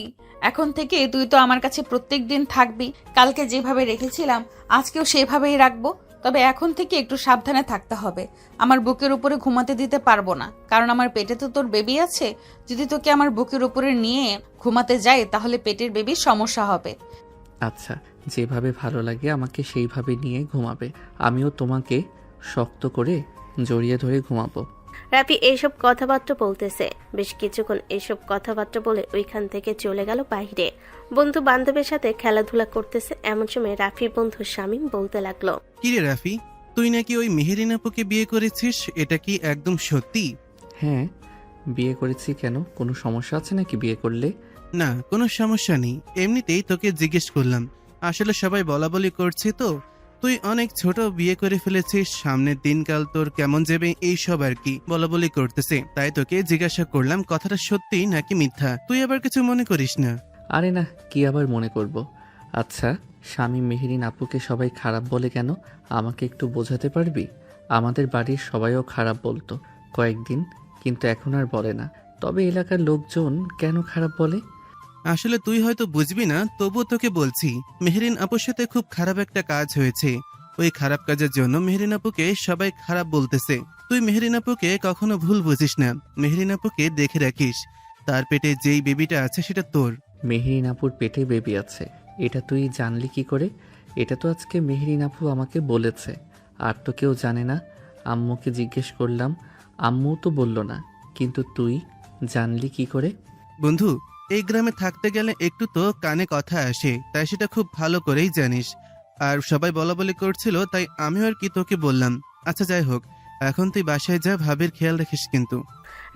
এখন থেকে তুই তো আমার কাছে প্রত্যেক দিন থাকবি। কালকে যেভাবে রেখেছিলাম আজকেও সেভাবেই রাখবো, তবে এখন থেকে একটু সাবধানে থাকতে হবে। আমার বুকের উপরে ঘুমাতে দিতে পারবো না, কারণ আমার পেটে তো তোর বেবি আছে। যদি তোকে আমার বুকের উপরে নিয়ে ঘুমাতে যাই তাহলে পেটের বেবির সমস্যা হবে। আচ্ছা, যেভাবে ভালো লাগে আমাকে সেইভাবে নিয়ে ঘুমাবে। আমিও তোমাকে শক্ত করে জড়িয়ে ধরে ঘুমাবো। রাফি এইসব কথাবার্তা বলতেছে। বেশ কিছুক্ষণ এইসব কথাবার্তা বলে ওইখান থেকে চলে গেল বাইরে। বন্ধু বান্ধবের সাথে খেলাধুলা করতেছে। এমন সময় রাফির বন্ধু শামীম বলতে লাগলো, কিরে রাফি, তুই নাকি ওই মেহেরিন আপুকে বিয়ে করেছিস, এটা কি একদম সত্যি? হ্যাঁ, বিয়ে করেছি। কেন, কোনো সমস্যা আছে নাকি বিয়ে করলে? না, কোনো সমস্যা নেই, এমনিতেই তোকে জিজ্ঞেস করলাম। আসলে সবাই বলা বলি করছে তো, তুই অনেক ছোট বিয়ে করে ফেলেছিস, সামনের দিনকাল তোর কেমন যাবে এইসব আর কি বলা বলি করতেছে, তাই তোকে জিজ্ঞাসা করলাম কথাটা সত্যি নাকি মিথ্যা। তুই আবার কিছু মনে করিস না। আরে না, কি আবার মনে করব। আচ্ছা, স্বামী মেহেরিন আপুকে সবাই খারাপ বলে কেন, আমাকে একটু বোঝাতে পারবি? আমাদের বাড়ির সবাইও খারাপ বলতো কয়েকদিন, কিন্তু এখন আর বলে না। তবে এলাকার লোকজন কেন খারাপ বলে? আসলে তুই হয়তো বুঝবি না, তবুও তোকে বলছি, মেহেরিন আপুর সাথে খুব খারাপ একটা কাজ হয়েছে। ওই খারাপ কাজের জন্য মেহেরিন আপুকে সবাই খারাপ বলতেছে। তুই মেহেরিন আপুকে কখনো ভুল বুঝিস না, মেহেরিন আপুকে দেখে রাখিস, তার পেটে যেই বেবিটা আছে সেটা তোর। মেহেরিন আপুর পেটে বেবি আছে, এটা তুই জানলি কি করে? এটা তো আজকে মেহেরিন আপু আমাকে বলেছে, আর তো কেউ জানে না। আম্মুকে জিজ্ঞেস করলাম, আম্মু তো বলল না, কিন্তু তুই জানলি কি করে? বন্ধু, এই গ্রামে থাকতে গেলে একটু তো কানে কথা আসে, তাই সেটা খুব ভালো করেই জানিস। আর সবাই বলা বলি করছিল, তাই আমিও আর কি তোকে বললাম। আচ্ছা যাই হোক, এখন তুই বাসায় যা, ভাবির খেয়াল রাখিস কিন্তু।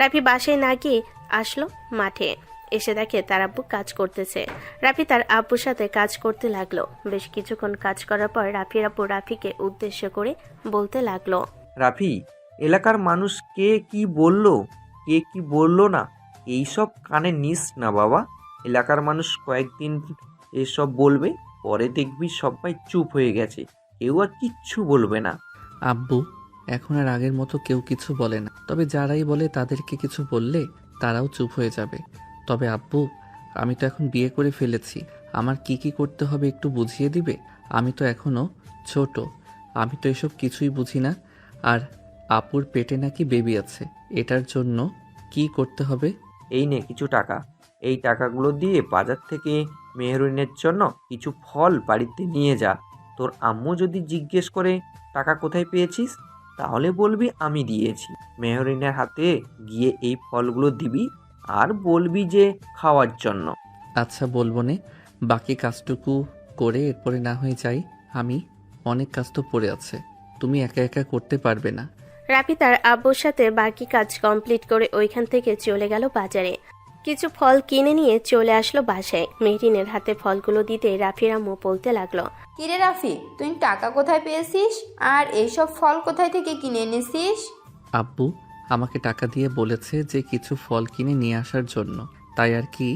রাফি বাসায় না গিয়ে আসলো মাঠে। এসে দেখে তার আব্বু কাজ করতেছে। রাফি তার আব্বুর সাথে কাজ করতে লাগলো। বেশ কিছুক্ষণ কাজ করার পর রাফির আব্বু রাফিকে উদ্দেশ্য করে বলতে লাগলো, রাফি, এলাকার মানুষ কে কি বললো, কে কি বললো না, এইসব কানে নিস না বাবা। এলাকার মানুষ কয়েকদিন এসব বলবে, পরে দেখবি সবাই চুপ হয়ে গেছে, কেউ আর কিচ্ছু বলবে না। আব্বু, এখন আর আগের মতো কেউ কিছু বলে না, তবে যারাই বলে তাদেরকে কিছু বললে তারাও চুপ হয়ে যাবে। তবে আব্বু, আমি তো এখন বিয়ে করে ফেলেছি, আমার কি কি করতে হবে একটু বুঝিয়ে দিবে? আমি তো এখনো ছোট, আমি তো এসব কিছুই বুঝি না। আর আপুর পেটে নাকি বেবি আছে, এটার জন্য কি করতে হবে? এই নে কিছু টাকা, এই টাকাগুলো দিয়ে বাজার থেকে মেহরিনের জন্য কিছু ফল বাড়িতে নিয়ে যা। তোর আম্মু যদি জিজ্ঞেস করে টাকা কোথায় পেয়েছিস, তাহলে বলবি আমি দিয়েছি। মেহরিনের হাতে গিয়ে এই ফলগুলো দিবি আর বলবি যে খাওয়ার জন্য। আচ্ছা, বলবো নে, বাকি কাজটুকু করে এরপরে না হয়ে যাই। আমি অনেক কাজ তো পড়ে আছে, তুমি একা একা করতে পারবে না। রাফি তার আব্বুর সাথে বাকি কাজ কমপ্লিট করে ওইখান থেকে চলে গেল বাজারে। কিছু ফল কিনে নিয়ে চলে আসলো বাসায়। মেহরিনের হাতে ফলগুলো দিতে রাফির আম্মু বলতে লাগলো, কিরে রাফি, তুই টাকা কোথায় পেয়েছিস আর এইসব ফল কোথায় থেকে কিনে এনেছিস? আব্বু আমাকে টাকা দিয়ে বলেছে যে কিছু ফল কিনে নিয়ে আসার জন্য, তাই আর কি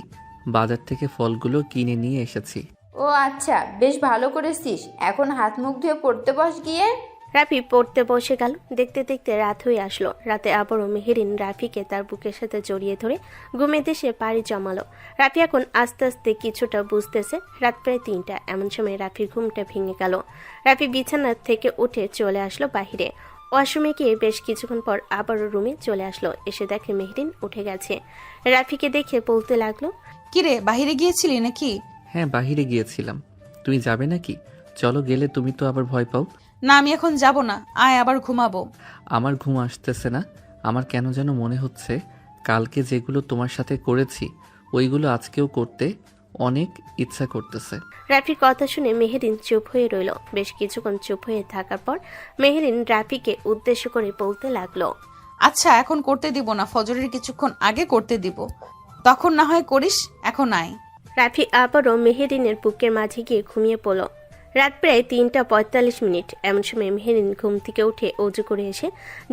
বাজার থেকে ফলগুলো কিনে নিয়ে এসেছি। ও আচ্ছা, বেশ ভালো করেছিস। এখন হাত মুখ ধুয়ে পড়তে বস গিয়ে। রাফি পড়তে বসে গেল। দেখতে দেখতে রাত হয়ে আসলো। রাতে আবারও মেহেরিন রাফিকে তার বুকের সাথে জড়িয়ে ধরে ঘুমের দেশে পাড়ি জমালো। রাফি এখন আস্তে আস্তে কিছুটা বুঝতেছে। রাত প্রায় 3টা। এমন সময় রাফির ঘুমটা ভেঙে গেল। রাফি বিছানা থেকে উঠে চলে আসলো বাহিরে। ওয়াশরুমে গিয়ে বেশ কিছুক্ষণ পর আবারও রুমে চলে আসলো। এসে দেখে মেহরিন উঠে গেছে। রাফিকে দেখে বলতে লাগলো, কিরে বাহিরে গিয়েছিলি নাকি? হ্যাঁ, বাহিরে গিয়েছিলাম। তুমি যাবে নাকি? চলো, গেলে তুমি তো আবার ভয় পাও। না, আমি এখন যাব না, আয় আবার ঘুমাবো। আমার ঘুম আসতেছে না। আমার কেন যেন মনে হচ্ছে কালকে যেগুলো তোমার সাথে করেছি ওইগুলো আজকেও করতে অনেক ইচ্ছা করতেছে। রাফির কথা শুনে মেহেরিন চুপ হয়ে রইল। বেশ কিছুক্ষণ চুপ হয়ে থাকার পর মেহেরিন রাফিকে উদ্দেশ্য করে বলতে লাগলো, আচ্ছা এখন করতে দিব না, ফজরের কিছুক্ষণ আগে করতে দিব, তখন না হয় করিস, এখন আয়। রাফি আবারও মেহেরিনের বুকের মাঝে গিয়ে ঘুমিয়ে পড়ল। রাত প্রায় 3:45। এমন সময় মেহেরিন ঘুম থেকে উঠে অজু করে এসে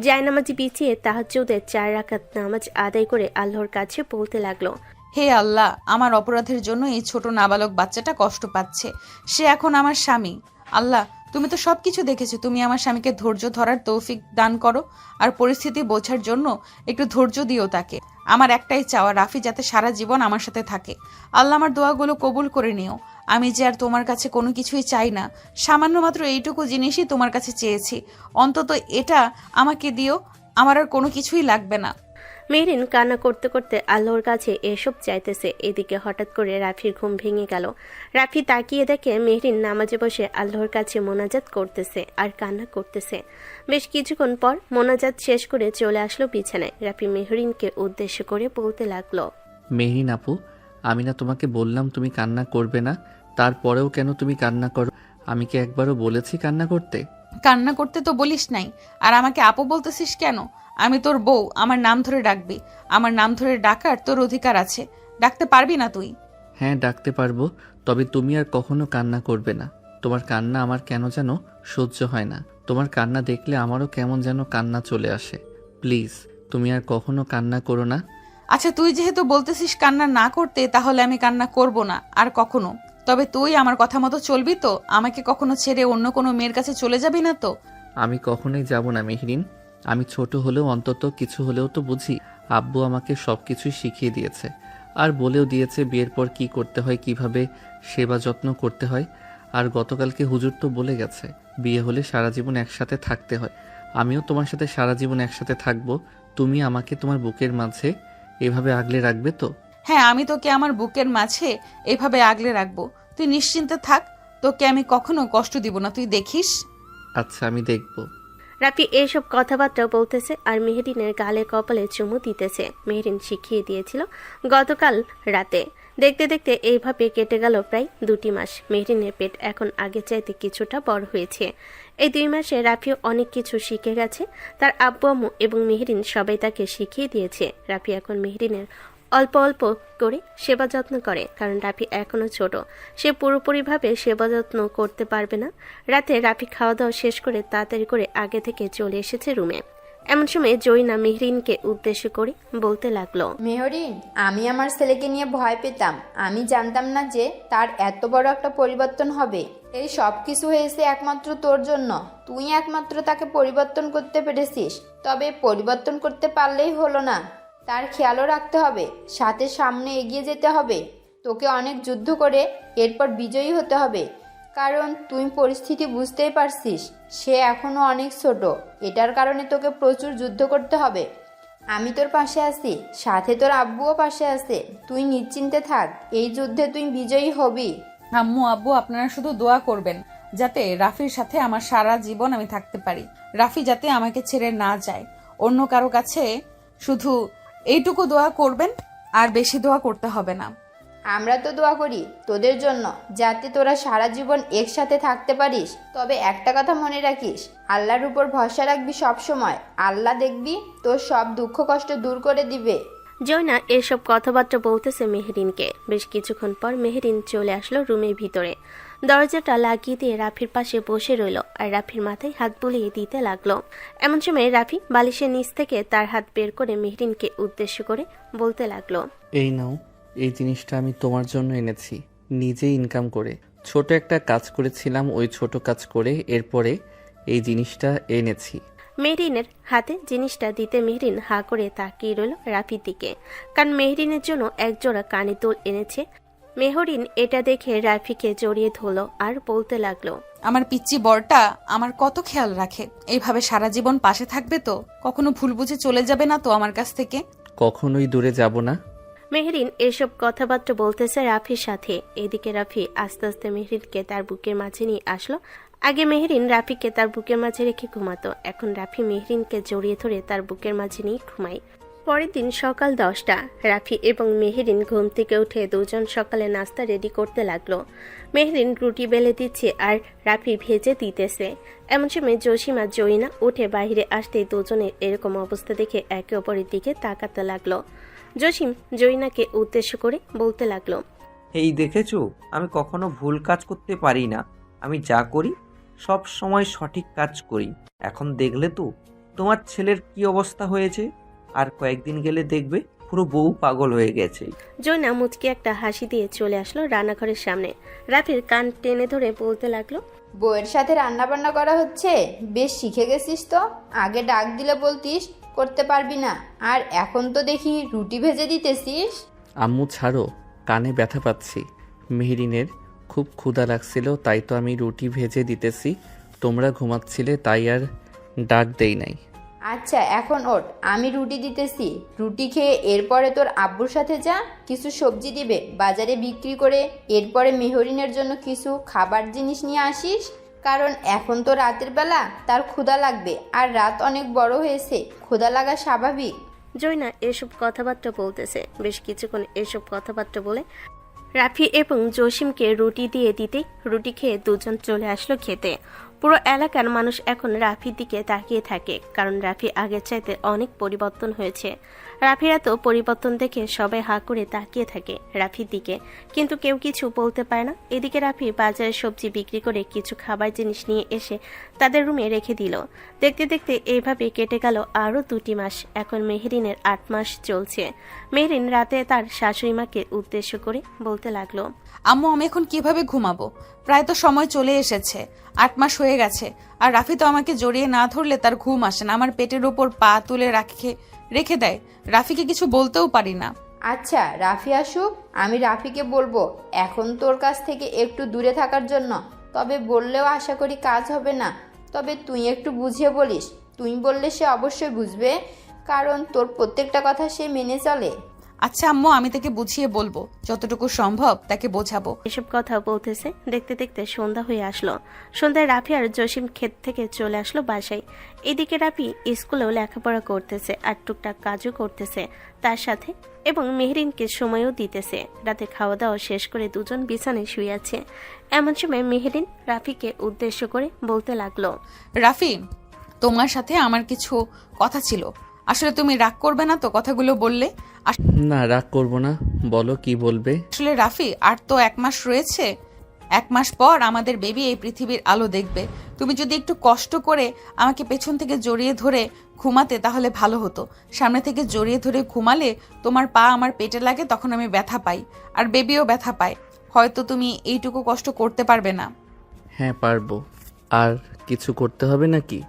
জায়নামাজি বিছিয়ে তাহাজ্জুদের 4 রাকাত নামাজ আদায় করে আল্লাহর কাছে বলতে লাগলো, হে আল্লাহ, আমার অপরাধের জন্য এই ছোট নাবালক বাচ্চাটা কষ্ট পাচ্ছে। সে এখন আমার স্বামী। আল্লাহ, তুমি তো সবকিছু দেখেছো। তুমি আমার স্বামীকে ধৈর্য ধরার তৌফিক দান করো, আর পরিস্থিতি বোঝার জন্য একটু ধৈর্য দিও তাকে। আমার একটাই চাওয়া, রাফি যাতে সারা জীবন আমার সাথে থাকে। আল্লাহ, আমার দোয়াগুলো কবুল করে নিও। আমি যে আর তোমার কাছে কোনো কিছুই চাই না, সামান্য মাত্র এইটুকু জিনিসই তোমার কাছে চেয়েছি। অন্তত এটা আমাকে দিও, আমার আর কোনো কিছুই লাগবে না। মেহরিন কান্না করতে করতে আল্লাহর কাছে এসব চাইতেছে। এদিকে হঠাৎ করে রাফির ঘুম ভেঙে গেল। রাফি তাকিয়ে দেখে মেহরিন নামাজে বসে আল্লাহর কাছে মোনাজাত করতেছে আর কান্না করতেছে। বেশ কিছুক্ষণ পর মোনাজাত শেষ করে চলে আসলো বিছানায়। রাফি মেহরিনকে উদ্দেশ্য করে বলতে লাগলো, মেহরিন আপু, আমি না তোমাকে বললাম তুমি কান্না করবে না, তারপরেও কেন তুমি কান্না করো? আমি কি একবারও বলেছি কান্না করতে? কান্না করতে তো বলিস নাই, আর আমাকে আপু বলতেছিস কেন? আমি তোর বউ, আমার নাম ধরে ডাকবি। আমার নাম ধরে ডাকার তোর অধিকার আছে, ডাকতে পারবি না তুই? হ্যাঁ, ডাকতে পারবো, তবে তুমি আর কখনো কান্না করবে না। তোমার কান্না আমার কেন যেন সহ্য হয় না। তোমার কান্না দেখলে আমারও কেমন যেন কান্না চলে আসে। প্লিজ তুমি আর কখনো কান্না করো না। আচ্ছা, তুই যেহেতু বলতেছিস কান্না না করতে, তাহলে আমি কান্না করব না আর কখনো। তবে তুই আমার কথা মতো চলবি তো? আমাকে কখনো ছেড়ে অন্য কোনো মেয়ের কাছে চলে যাবি না তো? আমি কখনোই যাব না মেহরিন। আমি ছোট হলেও অন্তত কিছু হলেও তো বুঝি। আব্বু আমাকে সবকিছুই শিখিয়ে দিয়েছে, আর বলেও দিয়েছে বিয়ের পর কি করতে হয়, কিভাবে সেবা যত্ন করতে হয়। আর গতকালকে হুজুর তো বলে গেছে বিয়ে হলে সারা জীবন একসাথে থাকতে হয়। আমিও তোমার সাথে সারা জীবন একসাথে থাকবো। তুমি আমাকে তোমার বুকের মাঝে এভাবে আগলে রাখবে তো? হ্যাঁ, আমি তোকে আমার বুকের মাঝে এভাবে আগলে রাখবো। তুই নিশ্চিন্তে থাক, তোকে আমি কখনো কষ্ট দিব না, তুই দেখিস। আচ্ছা, আমি দেখব। রাফি এইসব কথাবার্তা বলতেছে আর মেহরিনের গালে কপালে চুমু দিতেছে। মেহরিন শিখিয়ে দিয়েছিল গতকাল রাতে। দেখতে দেখতে এইভাবে কেটে গেল প্রায় 2 মাস। মেহরিনের পেট এখন আগে চাইতে কিছুটা বড় হয়েছে। এই 2 মাসে রাফিও অনেক কিছু শিখে গেছে। তার আব্বু আম্মু এবং মেহরিন সবাই তাকে শিখিয়ে দিয়েছে। রাফি এখন মেহরিনের অল্প অল্প করে সেবা যত্ন করে, কারণ রাফি এখনো ছোট। সে পুরোপুরিভাবে সেবা যত্ন করতে পারবে না। রাতে রাফি খাওয়া দাওয়া শেষ করে তাড়াতাড়ি করে আগে থেকে চলে এসেছে রুমে। এমন সময় জয়না মেহরিনকে উদ্দেশ্য করে বলতে লাগলো, মেহরিন, আমি আমার ছেলেকে নিয়ে ভয় পেতাম। আমি জানতাম না যে তার এত বড় একটা পরিবর্তন হবে। এই সব কিছু হয়েছে একমাত্র তোর জন্য। তুই একমাত্র তাকে পরিবর্তন করতে পেরেছিস। তবে পরিবর্তন করতে পারলেই হলো না, তার খেয়ালও রাখতে হবে, সাথে সামনে এগিয়ে যেতে হবে। তোকে অনেক যুদ্ধ করে এরপর বিজয়ী হতে হবে, কারণ তুই পরিস্থিতি বুঝতেই পারছিস সে এখনো অনেক ছোট। এটার কারণে তোকে প্রচুর যুদ্ধ করতে হবে। আমি তোর পাশে আছি, সাথে তোর আব্বুও পাশে আছে। তুই নিশ্চিন্তে থাক, এই যুদ্ধে তুই বিজয়ী হবি। আম্মু আব্বু, আপনারা শুধু দোয়া করবেন যাতে রাফির সাথে আমার সারা জীবন আমি থাকতে পারি। রাফি যাতে আমাকে ছেড়ে না যায়। অন্য কারো কাছে শুধু এইটুকু দোয়া করবেন, আর বেশি দোয়া করতে হবে না। আমরা তো দোয়া করি তোদের জন্য, যাতে তোরা সারা জীবন একসাথে থাকতে পারিস। তবে একটা কথা মনে রাখিস, আল্লাহর উপর ভরসা রাখবি সব সময়। আল্লাহ দেখবি তোর সব দুঃখ কষ্ট দূর করে দিবে। জয়না এসব কথাবার্তা বলতেছে মেহরিনকে। বেশ কিছুক্ষণ পর মেহরিন চলে আসলো রুমের ভিতরে। দরজাটা লাগিয়ে দিয়ে রাফির পাশে বসে রইল আর রাফির মাথায় হাত বুলিয়ে দিতে লাগলো। এমন সময় রাফি বালিশের নিচ থেকে তার হাত বের করে মেহরিনকে উদ্দেশ্য করে বলতে লাগলো, এই নাও, এই জিনিসটা আমি তোমার জন্য এনেছি, নিজে ইনকাম করে। ছোট একটা কাজ করেছিলাম, ওই ছোট কাজ করে এরপরে এই জিনিসটা এনেছি। মেহরিনের হাতে জিনিসটা দিতে মেহরিন হা করে তাকিয়ে রইল রাফির দিকে, কারণ মেহরিনের জন্য একজোড়া কানের দুল এনেছে। মেহরিন এটা দেখে রাফিকে জড়িয়ে ধরল আর বলতে লাগলো, আমার পিচ্চি বরটা আমার কত খেয়াল রাখে। এইভাবে সারা জীবন পাশে থাকবে তো? কখনো ভুল বুঝে চলে যাবে না তো আমার কাছ থেকে? কখনোই দূরে যাব না। মেহরিন এসব কথাবার্তা বলতেছে রাফির সাথে। এদিকে রাফি আস্তে আস্তে মেহরিনকে তার বুকের মাঝে নিয়ে আসলো। আগে মেহরিন রাফিকে তার বুকের মাঝে রেখে ঘুমাতো, এখন রাফি মেহরিনকে জড়িয়ে ধরে তার বুকের মাঝে নিয়ে ঘুমায়। পরের দিন সকাল 10টা। রাফি এবং মেহরিন ঘুম থেকে উঠে দুজন সকালে নাস্তা রেডি করতে লাগলো। মেহরিন রুটি বেলে দিচ্ছে আর রাফি ভেজে দিতেছে। এমন সময় জসিম আর জয়না উঠে বাইরে আসতে দুজনের এরকম অবস্থা দেখে একে অপরের দিকে তাকাতে লাগলো। জসিম জয়নাকে উদ্দেশ্য করে বলতে লাগলো, এই দেখেছো, আমি কখনো ভুল কাজ করতে পারি না। আমি যা করি সব সময় সঠিক কাজ করি। এখন দেখলে তো তোমার ছেলের কি অবস্থা হয়েছে, আর কয়েকদিন গেলে দেখবে পুরো বউ পাগল হয়ে গেছে। জয়না মুচকি একটা হাসি দিয়ে চলে আসলো রান্নাঘরের সামনে। রাফির কান টেনে ধরে বলতে লাগলো, বউয়ের সাথে রান্না বান্না করা হচ্ছে, বেশ শিখে গেছিস তো। আগে ডাক দিলে বলতিস করতে পারবি না, আর এখন তো দেখি রুটি ভেজে দিতেছিস। আম্মু ছাড়ো, কানে ব্যথা পাচ্ছি। মেহরিনের খুব ক্ষুধা লাগছিল, তাই তো আমি রুটি ভেজে দিতেছি। তোমরা ঘুমাচ্ছিলে তাই আর ডাক দেই নাই। আচ্ছা এখন ওঠ, আমি রুটি দিতেছি। রুটি খেয়ে এরপরে তোর আব্বুর সাথে যা, কিছু সবজি দিবে বাজারে বিক্রি করে। এরপরে মেহরিনের জন্য কিছু খাবার জিনিস নিয়ে আসিস, কারণ এখন তো রাতের বেলা তার ক্ষুধা লাগবে, আর রাত অনেক বড় হয়েছে, ক্ষুধা লাগা স্বাভাবিক। জয়না এসব কথাবার্তা বলতেছে। বেশ কিছুক্ষণ এসব কথাবার্তা বলে রাফি এবং জসিমকে রুটি দিয়ে দিতে রুটি খেয়ে দুজন চলে আসলো খেতে। পুরো এলাকার মানুষ এখন রাফির দিকে তাকিয়ে থাকে, কারণ রাফি আগের চাইতে অনেক পরিবর্তন হয়েছে। রাফির এত পরিবর্তন দেখে সবাই হা করে তাকিয়ে থাকে রাফির দিকে, কিন্তু কেউ কিছু বলতে পারে না। এদিকে রাফি বাজারে সবজি বিক্রি করে কিছু খাবার জিনিস নিয়ে এসে তাদের রুমে রেখে দিল। দেখতে দেখতে এইভাবে কেটে গেল আরও 2টি মাস। এখন মেহরিনের 8 মাস চলছে। মেহরিন রাতে তার শাশুড়িমাকে উদ্দেশ্য করে বলতে লাগলো, আম্মু আমি এখন কিভাবে ঘুমাবো? প্রায় তো সময় চলে এসেছে, 8 মাস হয়ে গেছে, আর রাফি তো আমাকে জড়িয়ে না ধরলে তার ঘুম আসে না। আমার পেটের ওপর পা তুলে রেখে দেয়, রাফিকে কিছু বলতেও পারি না। আচ্ছা রাফি আসুক, আমি রাফিকে বলবো এখন তোর কাছ থেকে একটু দূরে থাকার জন্য। তবে বললেও আশা করি কাজ হবে না। তবে তুই একটু বুঝিয়ে বলিস, তুই বললে সে অবশ্যই বুঝবে, কারণ তোর প্রত্যেকটা কথা সে মেনে চলে। আচ্ছা আম্মু, আমি তাকে বুঝিয়ে বলবো, যতটুকু সম্ভব তাকে বোঝাবো। এসব কথা বলতেছে। দেখতে দেখতে সন্ধ্যা হয়ে আসলো। সন্ধ্যায় রাফি আর জসিম ক্ষেত থেকে চলে আসলো বাসায়। এদিকে রাফি স্কুলেও লেখাপড়া করতেছে আর টুকটাক কাজও করতেছে তার সাথে, এবং মেহরিনকে সময়ও দিতেছে। রাতে খাওয়া দাওয়া শেষ করে দুজন বিছানায় শুয়ে আছে। এমন সময় মেহরিন রাফিকে উদ্দেশ্য করে বলতে লাগলো, রাফি, তোমার সাথে আমার কিছু কথা ছিল। আসলে তুমি রাগ করবে না তো কথাগুলো বললে? না, রাগ করব না, বলো কি বলবে। আসলে রাফি, আর তো 1 মাস রয়েছে। 1 মাস পর আমাদের বেবি এই পৃথিবীর আলো দেখবে। তুমি যদি একটু কষ্ট করে আমাকে পেছন থেকে জড়িয়ে ধরে ঘুমাতে তাহলে ভালো হতো। সামনে থেকে জড়িয়ে ধরে ঘুমালে তোমার পা আমার পেটে লাগে, তখন আমি ব্যথা পাই, আর বেবিও ব্যথা পায়। হয়তো তুমি এইটুকু কষ্ট করতে পারবে না। হ্যাঁ পারবো। আর কিছু করতে হবে নাকি?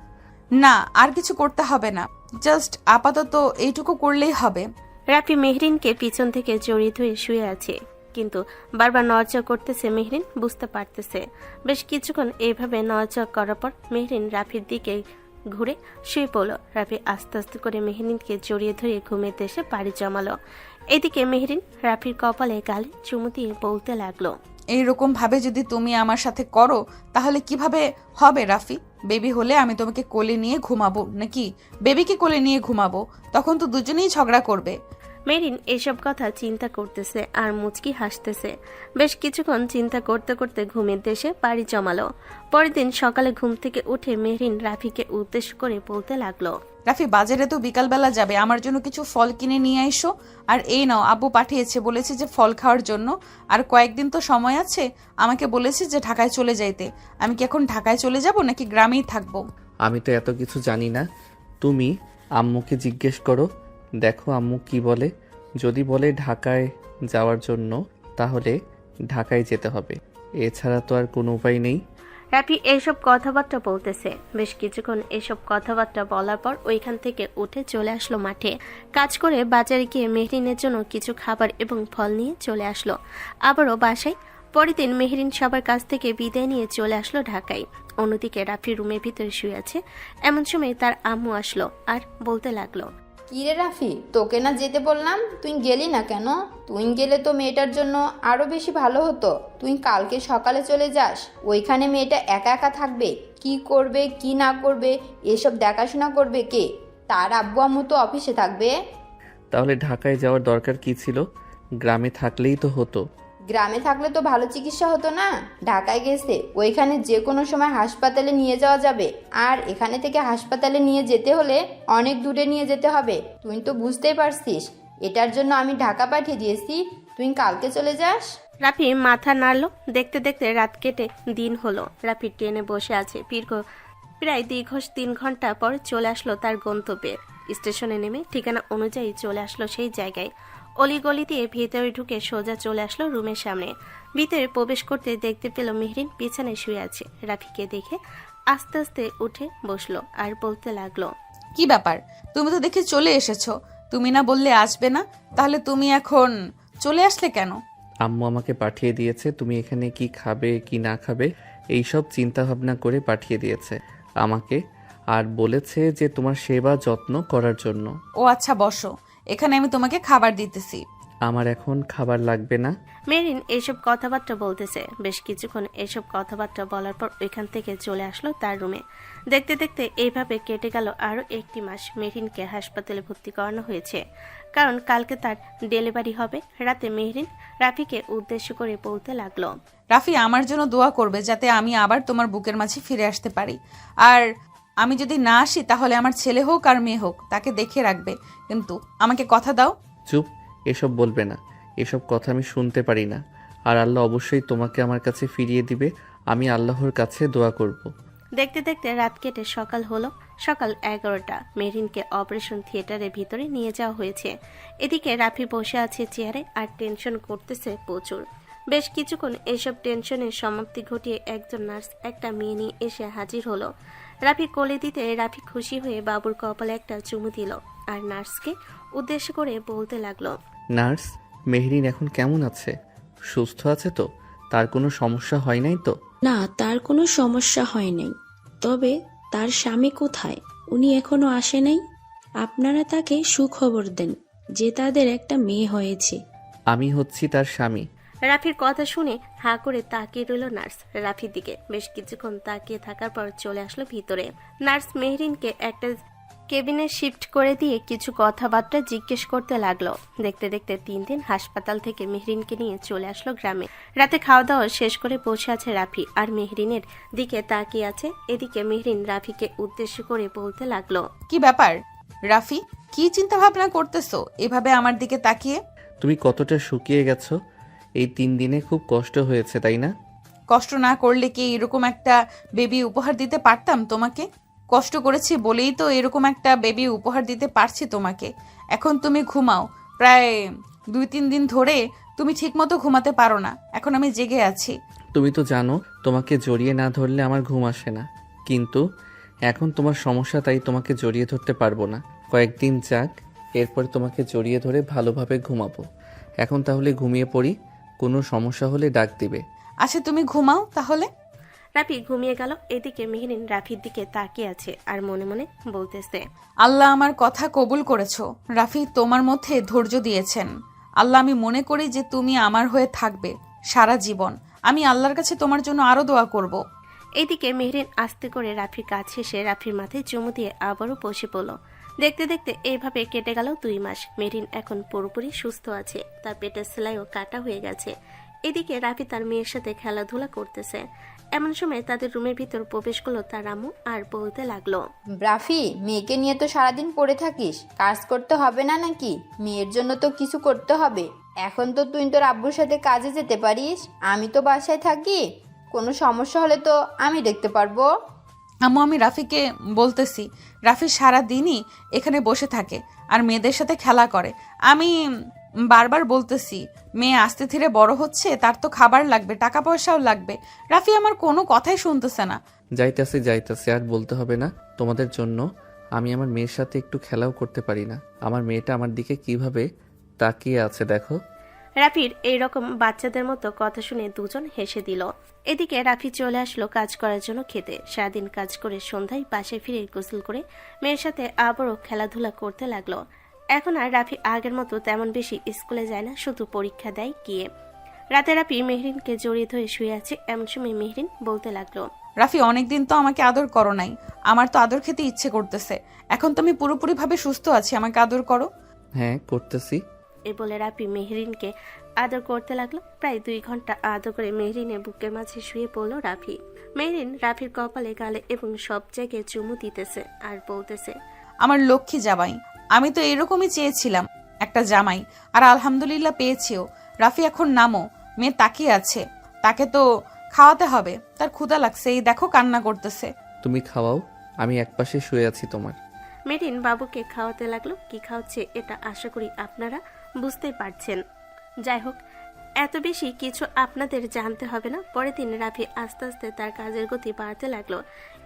না, আর কিছু করতে হবে না, জাস্ট আপাতত এইটুকু করলেই হবে। রাফি মেহরিনকে পিছন থেকে জড়িয়ে ধরে শুয়ে আছে, কিন্তু বারবার নড়াচড়া করতেছে। মেহরিন বুঝতে পারতেছে। বেশ কিছুক্ষণ এইভাবে নড়াচড়া করার পর মেহরিন রাফির দিকে ঘুরে শুয়ে পড়ল। রাফি আস্তে আস্তে করে মেহরিনকে জড়িয়ে ধরে ঘুমের দেশে পাড়ি জমালো। এদিকে মেহরিন রাফির কপালে গালে চুমু দিয়ে বলতে লাগলো, এইরকম ভাবে যদি তুমি আমার সাথে করো তাহলে কিভাবে হবে রাফি? বেবি হলে আমি তোমাকে কোলে নিয়ে ঘুমাবো নাকি বেবিকে কোলে নিয়ে ঘুমাবো? তখন তো দুজনেই ঝগড়া করবে। মেরিন এসব কথা চিন্তা করতেছে আর মুচকি হাসতেছে। বেশ কিছুক্ষণ চিন্তা করতে করতে ঘুমের দেশে পাড়ি জমালো। পরের দিন সকালে ঘুম থেকে উঠে মেহরিন রাফিকে উদ্দেশ্য করে বলতে লাগলো, রাফি, বাজারে তো বিকালবেলা যাবে, আমার জন্য কিছু ফল কিনে নিয়ে এসো। আর এই নাও, আব্বু পাঠিয়েছে, বলেছে যে ফল খাওয়ার জন্য। আর কয়েকদিন তো সময় আছে, আমাকে বলেছে যে ঢাকায় চলে যাইতে। আমি কি এখন ঢাকায় চলে যাব নাকি গ্রামেই থাকবো? আমি তো এত কিছু জানি না, তুমি আম্মুকে জিজ্ঞেস করো, দেখো আম্মু কি বলে। যদি বলে ঢাকায় যাওয়ার জন্য, তাহলে ঢাকায় যেতে হবে, এছাড়া তো আর কোনো উপায় নেই। রাফি এইসব কথাবার্তা বলতেছে। বেশ কিছুক্ষণ এসব কথাবার্তা বলার পর ওইখান থেকে উঠে চলে আসলো মাঠে। কাজ করে বাজারে গিয়ে মেহরিনের জন্য কিছু খাবার এবং ফল নিয়ে চলে আসলো আবারও বাসায়। পরের দিন মেহরিন সবার কাছ থেকে বিদায় নিয়ে চলে আসলো ঢাকায়। অন্যদিকে রাফি রুমের ভিতরে শুয়ে আছে। এমন সময় তার আম্মু আসলো আর বলতে লাগলো, কি রে রাফি, তোকে না যেতে বললাম, তুই গেলি না কেন? তুই গেলে তো মেয়েটার জন্য আরো বেশি ভালো হতো। তুই কালকে সকালে চলে যাস, ওইখানে মেয়েটা একা একা থাকবে। কি করবে কি না করবে এসব দেখাশোনা করবে কে? তার আব্বু আম্মু তো অফিসে থাকবে। তাহলে ঢাকায় যাওয়ার দরকার কি ছিল? গ্রামে থাকলেই তো হতো। গ্রামে থাকলে তো ভালো চিকিৎসা হতো না? ঢাকায় গেছে, ওইখানে যে কোনো সময় হাসপাতালে নিয়ে যাওয়া যাবে। আর এখানে থেকে হাসপাতালে নিয়ে যেতে হলে অনেক দূরে নিয়ে যেতে হবে। তুই তো বুঝতেই পারছিস, এটার জন্য আমি ঢাকা পাঠিয়ে দিয়েছি। তুই কালকে চলে যাস। রাফি মাথা নাড়লো। দেখতে দেখতে রাত কেটে দিন হলো। রাফি ট্রেনে বসে আছে। প্রায় দীর্ঘ 3 ঘন্টা পর চলে আসলো তার গন্তব্যে। স্টেশনে নেমে ঠিকানা অনুযায়ী চলে আসলো সেই জায়গায়। অলিগলি দিয়ে ভিতরে ঢুকে সোজা চলে আসলো রুমের সামনে। ভিতরে প্রবেশ করতে দেখতে পেল মেহরিন বিছানায় শুয়ে আছে। রাফিকে দেখে আস্তে আস্তে উঠে বসলো আর বলতে লাগলো, কি ব্যাপার, তুমি তো দেখে চলে এসেছো। তুমি না বললে আসবে না, তাহলে তুমি এখন চলে আসলে কেন? আম্মু আমাকে পাঠিয়ে দিয়েছে, তুমি এখানে কি খাবে কি না খাবে এইসব চিন্তা ভাবনা করে পাঠিয়ে দিয়েছে আমাকে, আর বলেছে যে তোমার সেবা যত্ন করার জন্য। ও আচ্ছা, বসো, এখানে আমি তোমাকে খাবার দিতেছি। আমার এখন খাবার লাগবে না। মেরিন এইসব কথাবার্তা বলতেছে। বেশ কিছুক্ষণ এইসব কথাবার্তা বলার পর ওইখান থেকে চলে আসলো তার রুমে। দেখতে দেখতে এইভাবে কেটে গেল আরো 1টি মাস। মেহরিনকে হাসপাতালে ভর্তি করানো হয়েছে, কারণ কালকে তার ডেলিভারি হবে। রাতে মেহরিন রাফিকে উদ্দেশ্য করে বলতে লাগলো, রাফি, আমার জন্য দোয়া করবে যাতে আমি আবার তোমার বুকের মাঝে ফিরে আসতে পারি। আর আমি যদি না আসি তাহলে আমার ছেলে হোক আর মেয়ে হোক, তাকে দেখে রাখবে। কিন্তু আমাকে কথা দাও। চুপ, এসব বলবে না, এসব কথা আমি শুনতে পারি না। আর আল্লাহ অবশ্যই তোমাকে আমার কাছে ফিরিয়ে দিবে, আমি আল্লাহর কাছে দোয়া করব। দেখতে দেখতে রাত কেটে সকাল হলো। সকাল 11টা। মেহরিনকে অপারেশন থিয়েটারের ভিতরে নিয়ে যাওয়া হয়েছে। এদিকে রাফি বসে আছে চেয়ারে আর টেনশন করতেছে প্রচুর। বেশ কিছুক্ষণ এইসব টেনশনের সমাপ্তি ঘটিয়ে একজন নার্স একটা মেয়ে নিয়ে এসে হাজির হলো। রাফি কোলে দিতে রাফি খুশি হয়ে বাবুর কপালে একটা চুমু দিল আর নার্সকে উদ্দেশ্য করে বলতে লাগলো, নার্স, মেহরিন এখন কেমন আছে? সুস্থ আছে তো? তার কোনো সমস্যা হয় নাই তো? না, তার কোনো সমস্যা হয় নাই। তবে তার স্বামী কোথায়? উনি এখনো আসে নাই। আপনারা তাকে সুখবর দেন যে তাদের একটা মেয়ে হয়েছে। আমি হচ্ছি তার স্বামী। রাফির কথা শুনে হা করে তাকিয়ে রইল নার্স রাফির দিকে। বেশ কিছুক্ষণ তাকিয়ে থাকার পর চলে আসলো ভিতরে। নার্স মেহরিনকে একটা কেবিনে শিফট করে দিয়ে কিছু কথাবার্তা জিজ্ঞেস করতে লাগলো। দেখতে দেখতে 3 দিন হাসপাতাল থেকে মেহরিনকে নিয়ে চলে আসলো গ্রামে। রাতে খাওয়া দাওয়া শেষ করে বসে আছে রাফি আর মেহরিনের দিকে তাকিয়ে আছে। এদিকে মেহরিন রাফিকে উদ্দেশ্য করে বলতে লাগলো, কি ব্যাপার রাফি, কি চিন্তা ভাবনা করতেছো এভাবে আমার দিকে তাকিয়ে? তুমি কতটা শুকিয়ে গেছো, এই 3 দিনে খুব কষ্ট হয়েছে তাই না? কষ্ট না করলে কি এরকম একটা বেবি উপহার দিতে পারতাম তোমাকে? কষ্ট করেছি বলেই তো এরকম একটা বেবি উপহার দিতে পারছি তোমাকে। এখন তুমি ঘুমাও। প্রায় 2-3 দিন ধরে তুমি ঠিকমতো ঘুমাতে পারো না। এখন আমি জেগে আছি। তুমি তো জানো তোমাকে জড়িয়ে না ধরলে আমার ঘুম আসে না, কিন্তু এখন তোমার সমস্যা, তাই তোমাকে জড়িয়ে ধরতে পারবো না। কয়েকদিন যাক, এরপর তোমাকে জড়িয়ে ধরে ভালোভাবে ঘুমাবো। এখন তাহলে ঘুমিয়ে পড়ি, কোনো সমস্যা হলে ডাক দিবে। আচ্ছা, তুমি ঘুমাও তাহলে। রাফি ঘুমিয়ে গেল। এদিকে মেহরিন রাফির দিকে তাকিয়ে আছে আর মনে মনে বলতেছে, আল্লাহ আমার কথা কবুল করেছো। রাফি, তোমার মধ্যে ধৈর্য দিয়েছেন আল্লাহ। আমি মনে করি যে তুমি আমার হয়ে থাকবে সারা জীবন। আমি আল্লাহর কাছে তোমার জন্য আরো দোয়া করব। এইদিকে মেহরিন আস্তে করে রাফির কাছে এসে রাফির মাথায় চুমু দিয়ে আবারও বসে পড়ল। দেখতে দেখতে এইভাবে কেটে গেল 2 মাস। মেহরিন এখন পুরোপুরি সুস্থ আছে, তার পেটের সেলাইও কাটা হয়ে গেছে। এদিকে রাফি তার মেয়ের সাথে খেলাধুলা করতেছে। এমন সময় তাদের রুমের ভিতর প্রবেশ করলো তার আম্মু আর বলতে লাগলো, রাফি, মেয়েকে নিয়ে তো সারাদিন পড়ে থাকিস, কাজ করতে হবে না নাকি? মেয়ের জন্য তো কিছু করতে হবে। এখন তো তুই তোর আব্বুর সাথে কাজে যেতে পারিস, আমি তো বাসায় থাকি, কোনো সমস্যা হলে তো আমি দেখতে পারবো। আম্মু, আমি রাফিকে বলতেছি, রাফি সারা দিনই এখানে বসে থাকে আর মেয়েদের সাথে খেলা করে। আমি বারবার বলতেছি, মেয়ে আস্তে ধীরে বড় হচ্ছে, তার তো খাবার লাগবে, টাকা পয়সাও লাগবে। রাফি আমার কোনো কথাই শুনতেছে না। যাইতাছি, আর বলতে হবে না। তোমাদের জন্য আমি আমার মেয়ের সাথে একটু খেলাও করতে পারি না। আমার মেয়েটা আমার দিকে কিভাবে তাকিয়ে আছে দেখো। রাফির এইরকম বাচ্চাদের মতো কথা শুনে দুজন হেসে দিল। এদিকে রাফি চলে আসলো কাজ করার জন্য খেতে। সারাদিন কাজ করে সন্ধ্যায় বাসায় ফিরে গোসল করে মেয়ের সাথে আবারও খেলাধুলা করতে লাগলো। এখন আর রাফি আগের মতো তেমন বেশি স্কুলে যায় না, শুধু পরীক্ষা দেয় গিয়ে। রাতে রাফি মেহরিনকে জড়িয়ে ধরে শুয়ে আছে। এমন সময় মেহরিন বলতে লাগলো, রাফি, অনেকদিন তো আমাকে আদর করো নাই, আমার তো আদর খেতে ইচ্ছে করতেছে। এখন তো আমি পুরোপুরিভাবে সুস্থ আছি, আমাকে আদর করো। হ্যাঁ, করতেছি। এ বলে রাফি মেহরিনকে আদর করতে লাগলো। প্রায় 2 ঘন্টা আদর করে মেহরিনের বুকের মাঝে শুয়ে পড়লো রাফি। মেহরিন রাফির কপালে, গালে এবং সব জায়গায় চুমু দিতেছে আর বলতেছে, আমার লক্ষ্মী জামাই, আমি তো এরকমই চেয়েছিলাম একটা জামাই, আর আলহামদুলিল্লাহ পেয়েছিও। রাফি, এখন নামো, মেয়ে তাকিয়ে আছে, তাকে তো খাওয়াতে হবে, তার ক্ষুধা লাগছে, এই দেখো কান্না করতেছে। তুমি খাওয়াও, আমি একপাশে শুয়ে আছি তোমার। মেহরিন বাবুকে খাওয়াতে লাগলো। কি খাওয়াচ্ছে এটা আশা করি আপনারা বুঝতেই পারছেন। যাই হোক, এত বেশি কিছু আপনাদের জানতে হবে না। পরের দিন রাফি আস্তে আস্তে তার কাজের গতি বাড়তে লাগলো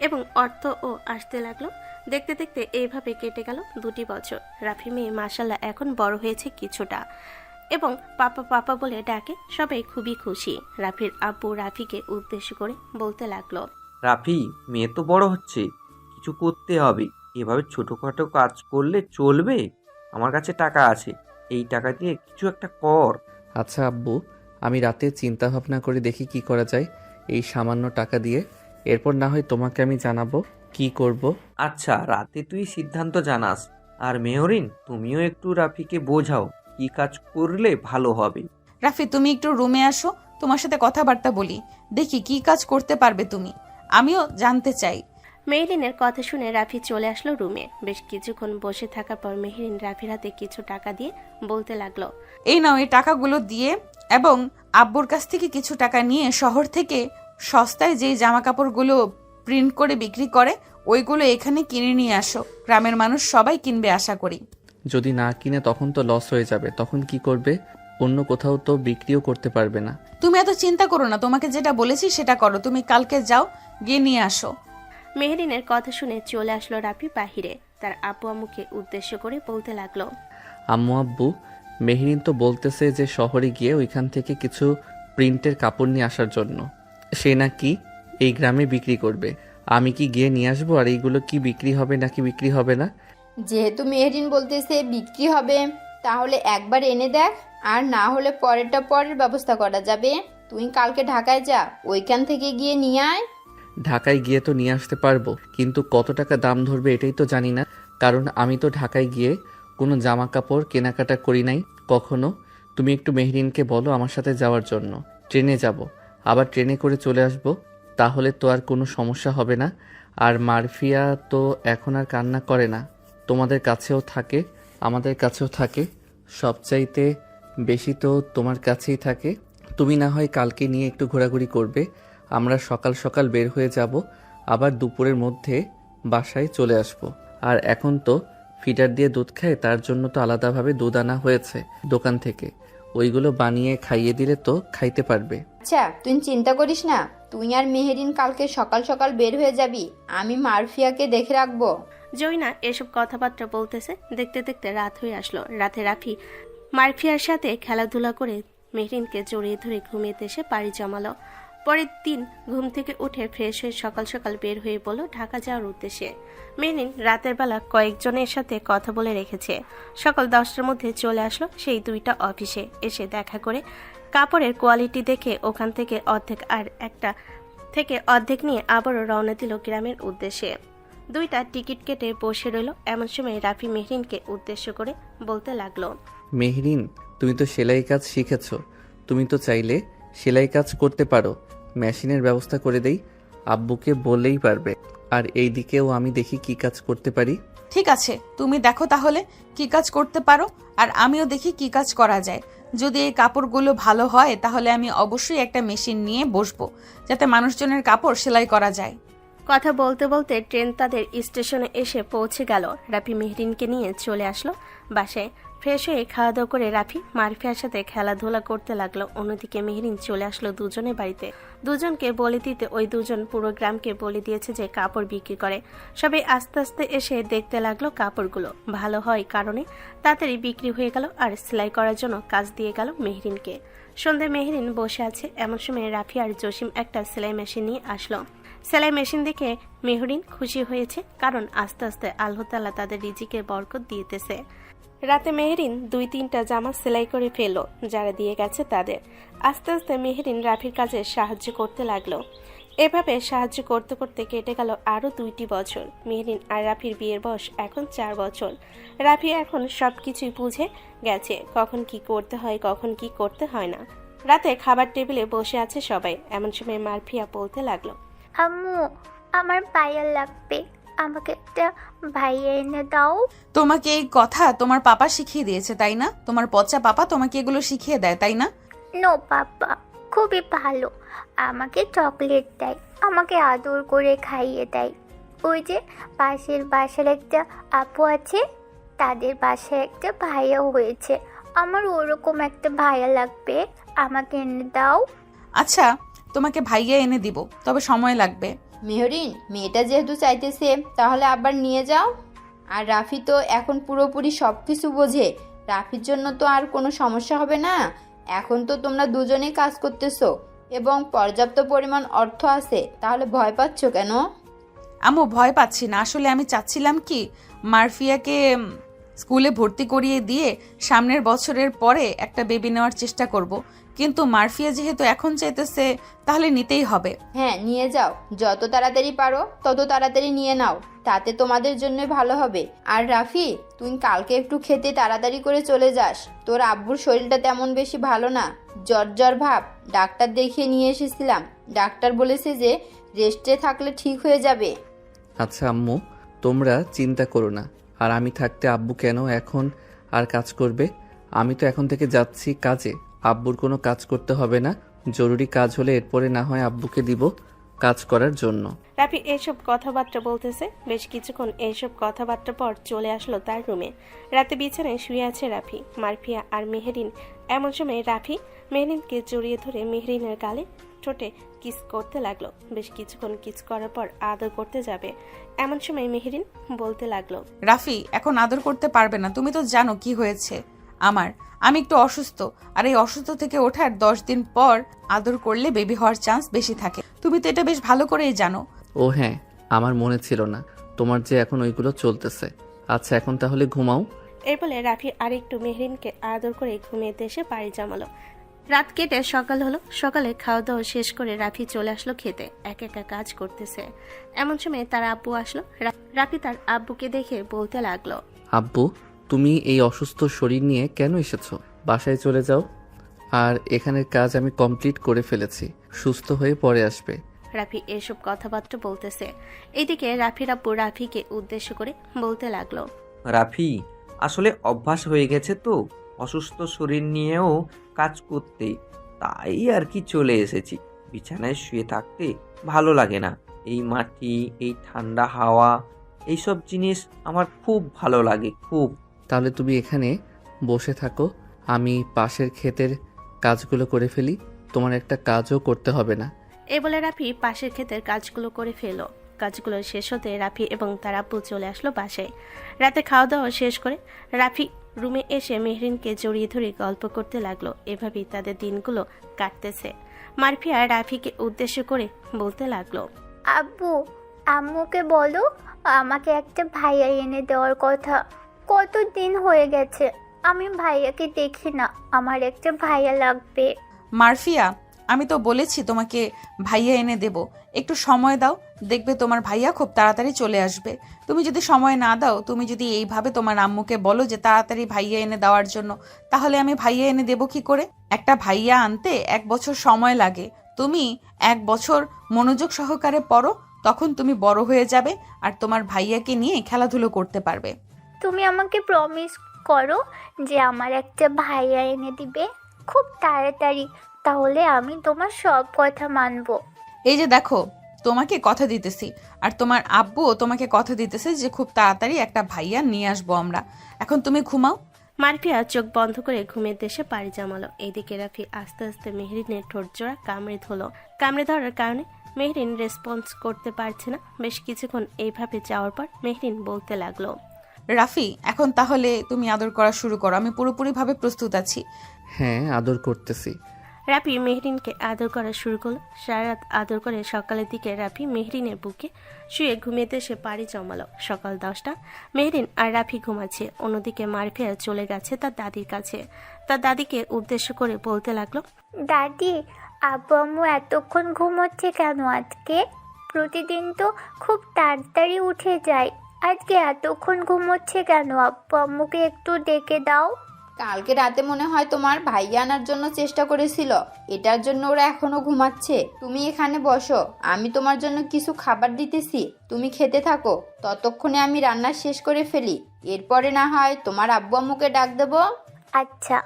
এবং অর্থও আসতে লাগলো। দেখতে দেখতে এইভাবে কেটে গেল 2 বছর। রাফি মেয়ে মাশাল্লাহ এখন বড় হয়েছে কিছুটা এবং পাপা পাপা বলে ডাকে। সবাই খুবই খুশি। রাফির আব্বু রাফিকে উদ্দেশ্য করে বলতে লাগলো, রাফি, মেয়ে তো বড় হচ্ছে, কিছু করতে হবে। এভাবে ছোটখাটো কাজ করলে চলবে? আমার কাছে টাকা আছে, এই টাকা দিয়ে কিছু একটা কর। আচ্ছা আব্বু, আমি রাতে চিন্তা ভাবনা করে দেখি কি করা যায় এই সামান্য টাকা দিয়ে। এরপর না হয় তোমাকে আমি জানাবো কি করব। আচ্ছা, রাতে তুই সিদ্ধান্ত জানাস। আর মেহরিন, তুমিও একটু রাফিকে বোঝাও কি কাজ করলে ভালো হবে। রাফি, তুমি একটু রুমে আসো, তোমার সাথে কথাবার্তা বলি, দেখি কি কাজ করতে পারবে তুমি, আমিও জানতে চাই। মেহরিনের কথা শুনে রাফি চলে আসলো রুমে। বেশ কিছুক্ষণ বসে থাকার পর মেহরিন রাফির হাতে কিছু টাকা দিয়ে বলতে লাগলো, এই নাও, এই টাকাগুলো দিয়ে এবং আব্বুর কাছ থেকে কিছু টাকা নিয়ে শহর থেকে সস্তায় যেই জামা কাপড়গুলো প্রিন্ট করে বিক্রি করে ওইগুলো এখানে কিনে নিয়ে আসো। গ্রামের মানুষ সবাই কিনবে আশা করি। যদি না কিনে তখন তো লস হয়ে যাবে, তখন কি করবে? অন্য কোথাও তো বিক্রিও করতে পারবে না। তুমি এত চিন্তা করো না, তোমাকে যেটা বলেছি সেটা করো। তুমি কালকে যাও, গিয়ে নিয়ে আসো। মেহরিনের কথা শুনে চলে আসলো রাফি বাহিরে। তার আব্বু আম্মুকে উদ্দেশ্য করে বলতে লাগলো, আম্মু আব্বু, মেহরিন তো বলতেছে যে শহরে গিয়ে ওইখান থেকে কিছু প্রিন্টের কাপড় নিয়ে আসার জন্য। সে নাকি এই গ্রামে বিক্রি করবে। আমি কি গিয়ে নিয়ে আসবো? আর এইগুলো কি বিক্রি হবে নাকি বিক্রি হবে না? যেহেতু মেহরিন বলতেছে বিক্রি হবে, তাহলে একবার এনে দেখ, আর না হলে পরেরটা পরের ব্যবস্থা করা যাবে। তুই কালকে ঢাকায় যা, ওইখান থেকে গিয়ে নিয়ে আয়। ঢাকায় গিয়ে তো নিয়ে আসতে পারবো, কিন্তু কত টাকা দাম ধরবে এটাই তো জানি না। কারণ আমি তো ঢাকায় গিয়ে কোনো জামা কাপড় কেনাকাটা করি নাই কখনো। তুমি একটু মেহরিনকে বলো আমার সাথে যাওয়ার জন্য। ট্রেনে যাব, আবার ট্রেনে করে চলে আসব, তাহলে তো আর কোনো সমস্যা হবে না। আর মারফিয়া তো এখন আর কান্না করে না, তোমাদের কাছেও থাকে আমাদের কাছেও থাকে, সবচাইতে বেশি তো তোমার কাছেই থাকে। তুমি না হয় কালকে নিয়ে একটু ঘোরাঘুরি করবে, আমরা সকাল সকাল বের হয়ে যাব, আবার দুপুরের মধ্যে বাসায় চলে আসব। আর এখন তো ফিডার দিয়ে দুধ খায়, তার জন্য তো আলাদাভাবে দুধ আনা হয়েছে দোকান থেকে, ওইগুলো বানিয়ে খাইয়ে দিলে তো খাইতে পারবে। আচ্ছা, তুই চিন্তা করিস না, তুই আর মেহরিন কালকে সকাল সকাল বের হয়ে যাবি, আমি মারফিয়াকে দেখে রাখবো। জয়না এসব কথাবার্তা বলতেছে। দেখতে দেখতে রাত হয়ে আসলো। রাতে রাফি মারফিয়ার সাথে খেলাধুলা করে মেহরিনকে জড়িয়ে ধরে ঘুমিয়ে এসে পাড়ি জমালো। পরের দিন ঘুম থেকে উঠে ফ্রেশ হয়ে সকাল সকাল বের হয়ে বলল ঢাকা যাওয়ার উদ্দেশ্যে। মেহরিন রাতের বেলা কয়েকজনের সাথে কথা বলে রেখেছে। সকাল 10টার মধ্যে চলে আসলো সেই 2টা অফিসে। এসে দেখা করে কাপড়ের কোয়ালিটি দেখে ওখান থেকে অর্ধেক আর একটা থেকে অর্ধেক নিয়ে আবারও রওনা দিল গ্রামের উদ্দেশ্যে। দুইটা টিকিট কেটে বসে রইল। এমন সময় রাফি মেহরিনকে উদ্দেশ্য করে বলতে লাগলো, মেহরিন, তুমি তো সেলাই কাজ শিখেছো, তুমি তো চাইলে সেলাই কাজ করতে পারো। মেশিনের ব্যবস্থা করে দেই, আব্বুকে বললেই পারবে। আর এই দিকেও আমি দেখি কি কাজ করতে পারি। ঠিক আছে, তুমি দেখো তাহলে কি কাজ করতে পারো, আর আমিও দেখি কি কাজ করা যায়। যদি এই কাপড়গুলো ভালো হয় তাহলে আমি অবশ্যই একটা মেশিন নিয়ে বসবো, যাতে মানুষজনের কাপড় সেলাই করা যায়। কথা বলতে বলতে ট্রেন তাদের স্টেশনে এসে পৌঁছে গেল। রাফি মেহরিনকে নিয়ে চলে আসলো বাসায়। ফ্রেশ হয়ে খাওয়া দাওয়া করে রাফি মারফিয়ার সাথে খেলাধুলা করতে লাগলো। অন্যদিকে মেহরিন চলে আসলো দুজনের বাড়িতে। দুজনকে বলে দিতে ওই দুজন পুরো গ্রামকে বলে দিয়েছে যে কাপড় বিক্রি করে। সবাই আস্তে আস্তে এসে দেখতে লাগলো কাপড়গুলো ভালো হয় কারণে তাড়াতাড়ি বিক্রি হয়ে গেল, আর সেলাই করার জন্য কাজ দিয়ে গেল মেহরিনকে। সন্ধ্যায় মেহরিন বসে আছে, এমন সময় রাফি আর জসিম একটা সেলাই মেশিন নিয়ে আসলো। সেলাই মেশিন দেখে মেহরিন খুশি হয়েছে, কারণ আস্তে আস্তে আল্লাহ তাআলা তাদের রিজিকে বরকত দিতেছে। রাতে মেহরিন 2-3টা জামা সেলাই করে ফেললো যারা দিয়ে গেছে তাদের। আস্তে আস্তে মেহরিন রাফির কাজে সাহায্য করতে লাগলো। এভাবে সাহায্য করতে করতে কেটে গেল আরো 2টি বছর। মেহরিন আর রাফির বিয়ের বয়স এখন 4 বছর। রাফি এখন সবকিছুই বুঝে গেছে, কখন কি করতে হয় কখন কি করতে হয় না। রাতে খাবার টেবিলে বসে আছে সবাই। এমন সময় মারফিয়া বলতে লাগলো, আম্মু, আমার ভাইয়া লাগবে, আমাকে একটা ভাইয়া এনে দাও। তোমাকে এই কথা তোমার পাপা শিখিয়ে দিয়েছে তাই না? তোমার পচা পাপা তোমাকে এগুলো শিখিয়ে দেয় তাই না? নো পাপা, খুবই ভালো, আমাকে চকলেট দেয়, আমাকে আদর করে খাইয়ে দেয়। ওই যে পাশের বাসার একটা আপু আছে, তাদের বাসায় একটা ভাইয়া হয়েছে, আমার ওরকম একটা ভাইয়া লাগবে, আমাকে এনে দাও। আচ্ছা, তোমাকে ভাইয়া এনে দিব, তবে সময় লাগবে। মেহরিন, মেয়েটা যেহেতু চাইতেছে তাহলে আবার নিয়ে যাও। আর রাফি তো এখন পুরোপুরি সব কিছু বোঝে, রাফির জন্য তো আর কোনো সমস্যা হবে না। এখন তো তোমরা দুজনেই কাজ করতেছো এবং পর্যাপ্ত পরিমাণ অর্থ আছে, তাহলে ভয় পাচ্ছ কেন? আম্মু, ভয় পাচ্ছি না, আসলে আমি চাচ্ছিলাম কি মারফিয়াকে স্কুলে ভর্তি করিয়ে দিয়ে সামনের বছরের পরে একটা বেবি নেওয়ার চেষ্টা করব, কিন্তু মারফিয়া যেহেতু এখন চাইতেছে তাহলে নিতেই হবে। হ্যাঁ, নিয়ে যাও, যত তাড়াতাড়ি পারো তত তাড়াতাড়ি নিয়ে নাও, তাতে তোমাদের জন্য ভালো হবে। আর রাফি, তুই কালকে একটু খেতে তাড়াতাড়ি করে চলে যাস, তোর আব্বুর শরীরটা তেমন বেশি ভালো না, জ্বর জ্বর ভাব, ডাক্তার দেখিয়ে নিয়ে এসেছিলাম, ডাক্তার বলেছে যে রেস্টে থাকলে ঠিক হয়ে যাবে। আচ্ছা আম্মু, তোমরা চিন্তা করো না। আর আমি থাকতে আব্বু কেন এখন আর কাজ করবে? আমি তো এখন থেকে যাচ্ছি কাজে, আব্বুর কোনো কাজ করতে হবে না। জরুরি কাজ হলে এরপরে না হয় আব্বুকে দিব কাজ করার জন্য। রাফি এইসব কথাবার্তা বলতেছে। বেশ কিছুক্ষণ এইসব কথাবার্তা পর চলে আসলো তার রুমে। রাতে বিছানায় শুয়ে আছে রাফি, মারফিয়া আর মেহরিন। এমন সময় রাফি মেহরিনকে জড়িয়ে ধরে মেহরিনের গালে ঠোঁটে কিস করতে লাগলো। বেশ কিছুক্ষণ কিস করার পর আদর করতে যাবে, এমন সময় মেহরিন বলতে লাগলো, রাফি এখন আদর করতে পারবে না, তুমি তো জানো কি হয়েছে আমি একটু অসুস্থ, আর এই অসুস্থ থেকে ওঠার 10 দিন পর আদর করলে বেবি হওয়ার চান্স বেশি থাকে, তুমি তো এটা বেশ ভালো করেই জানো। ও হ্যাঁ, আমার মনে ছিল না তোমার যে এখন ওইগুলো চলতেছে। আচ্ছা, এখন তাহলে ঘুমাও। এর বলে রাফি আরেকটু মেহরিনকে আদর করে ঘুমিয়ে এসে বাড়ি জমালো। রাত কেটে সকাল হলো। সকালে খাওয়া দাওয়া শেষ করে রাফি চলে আসলো খেতে, একা একা কাজ করতেছে। এমন সময় তার আব্বু আসলো। রাফি তার আব্বুকে দেখে বলতে লাগলো, আব্বু, তুমি এই অসুস্থ শরীর নিয়ে কেন এসেছো? বাসায় চলে যাও, আর এখানের কাজ আমি কমপ্লিট করে ফেলেছি, সুস্থ হয়ে পরে আসবে। রাফি এসব কথাবার্তা বলতেছে। এইদিকে রাফির আব্বু রাফিকে উদ্দেশ্য করে বলতে লাগলো, রাফি, আসলে অভ্যাস হয়ে গেছে তো অসুস্থ শরীর নিয়েও কাজ করতে, তাই আর কি চলে এসেছি। বিছানায় শুয়ে থাকতে ভালো লাগে না, এই মাটি, এই ঠান্ডা হাওয়া, এইসব জিনিস আমার খুব ভালো লাগে খুব। তাহলে তুমি এখানে বসে থাকো, আমি পাশের ক্ষেতের কাজগুলো করে ফেলি, তোমার একটা কাজও করতে হবে না। এই বলে রাফি পাশের ক্ষেতের কাজগুলো করে ফেলো। কাজগুলো শেষ হতে রাফি এবং তার আব্বু চলে আসলো বাসায়। রাতে খাওয়া দাওয়া শেষ করে রাফি রুমে এসে মেহরিনকে জড়িয়ে ধরে গল্প করতে লাগলো। এভাবেই তাদের দিনগুলো কাটতেছে। মারফিয়া রাফিকে উদ্দেশ্য করে বলতে লাগলো, আব্বু, আম্মুকে বলো আমাকে একটা ভাইয়া এনে দেওয়ার কথা, কত দিন হয়ে গেছে আমি ভাইয়াকে দেখি না, আমার একটা ভাইয়া লাগবে। মারফিয়া, আমি তো বলেছি তোমাকে ভাইয়া এনে দেব, একটু সময় দাও, দেখবে তোমার ভাইয়া খুব তাড়াতাড়ি চলে আসবে। তুমি যদি সময় না দাও, তুমি যদি এইভাবে তোমার আম্মুকে বলো যে তাড়াতাড়ি ভাইয়া এনে দেওয়ার জন্য, তাহলে আমি ভাইয়া এনে দেবো কি করে? একটা ভাইয়া আনতে 1 বছর সময় লাগে। তুমি 1 বছর মনোযোগ সহকারে পড়ো, তখন তুমি বড় হয়ে যাবে আর তোমার ভাইয়াকে নিয়ে খেলাধুলো করতে পারবে। তুমি আমাকে প্রমিস করো যে আমার একটা ভাইয়া এনে দিবে খুব তাড়াতাড়ি, তাহলে আমি তোমার সব কথা মানবো। এই যে দেখো, তোমাকে কথা দিতেছি, আর তোমার আব্বুও তোমাকে কথা দিতেছে যে খুব তাড়াতাড়ি একটা ভাইয়া নিয়ে আসবো আমরা। এখন তুমি ঘুমাও। মারফিয়া চোখ বন্ধ করে ঘুমের দেশে পাড়ি জমালো। এদিকে রাফি আস্তে আস্তে মেহরিনের ঠোঁট জোড়া কামড়ে ধরলো। কামড়ে ধরার কারণে মেহরিন রেসপন্স করতে পারছে না। বেশ কিছুক্ষণ এইভাবে যাওয়ার পর মেহরিন বলতে লাগলো, রাফি, এখন তাহলে তুমি আদর করা শুরু করো, আমি পুরোপুরিভাবে প্রস্তুত আছি। হ্যাঁ, আদর করতেছি। রাফি মেহরিনকে আদর করা শুরু করলো। সারা রাত আদর করে সকালের দিকে রাফি মেহরিনের বুকে শুয়ে ঘুমিয়ে এসে পাড়ি জমালো। সকাল 10টা, মেহরিন আর রাফি ঘুমাচ্ছে। অন্যদিকে মারফিয়া চলে গেছে তার দাদির কাছে। তার দাদিকে উদ্দেশ্য করে বলতে লাগলো, দাদি, আব্বু আম্মু এতক্ষণ ঘুমোচ্ছে কেন আজকে? প্রতিদিন তো খুব তাড়াতাড়ি উঠে যায়, আজকে এতক্ষণ ঘুমোচ্ছে কেন? আব্বু আম্মুকে একটু ডেকে দাও। কালকে রাতে মনে হয় তোমার ভাইয়া আনার জন্য চেষ্টা করেছিল, এটার জন্য ওরা এখনো ঘুমাচ্ছে। তুমি এখানে বসো, আমি তোমার জন্য কিছু খাবার দিতেছি, তুমি খেতে থাকো। ততক্ষণে আমি রান্না শেষ করে ফেলি, এরপরে না হয় তোমার আব্বু আম্মুকে ডাক দেবো। আচ্ছা।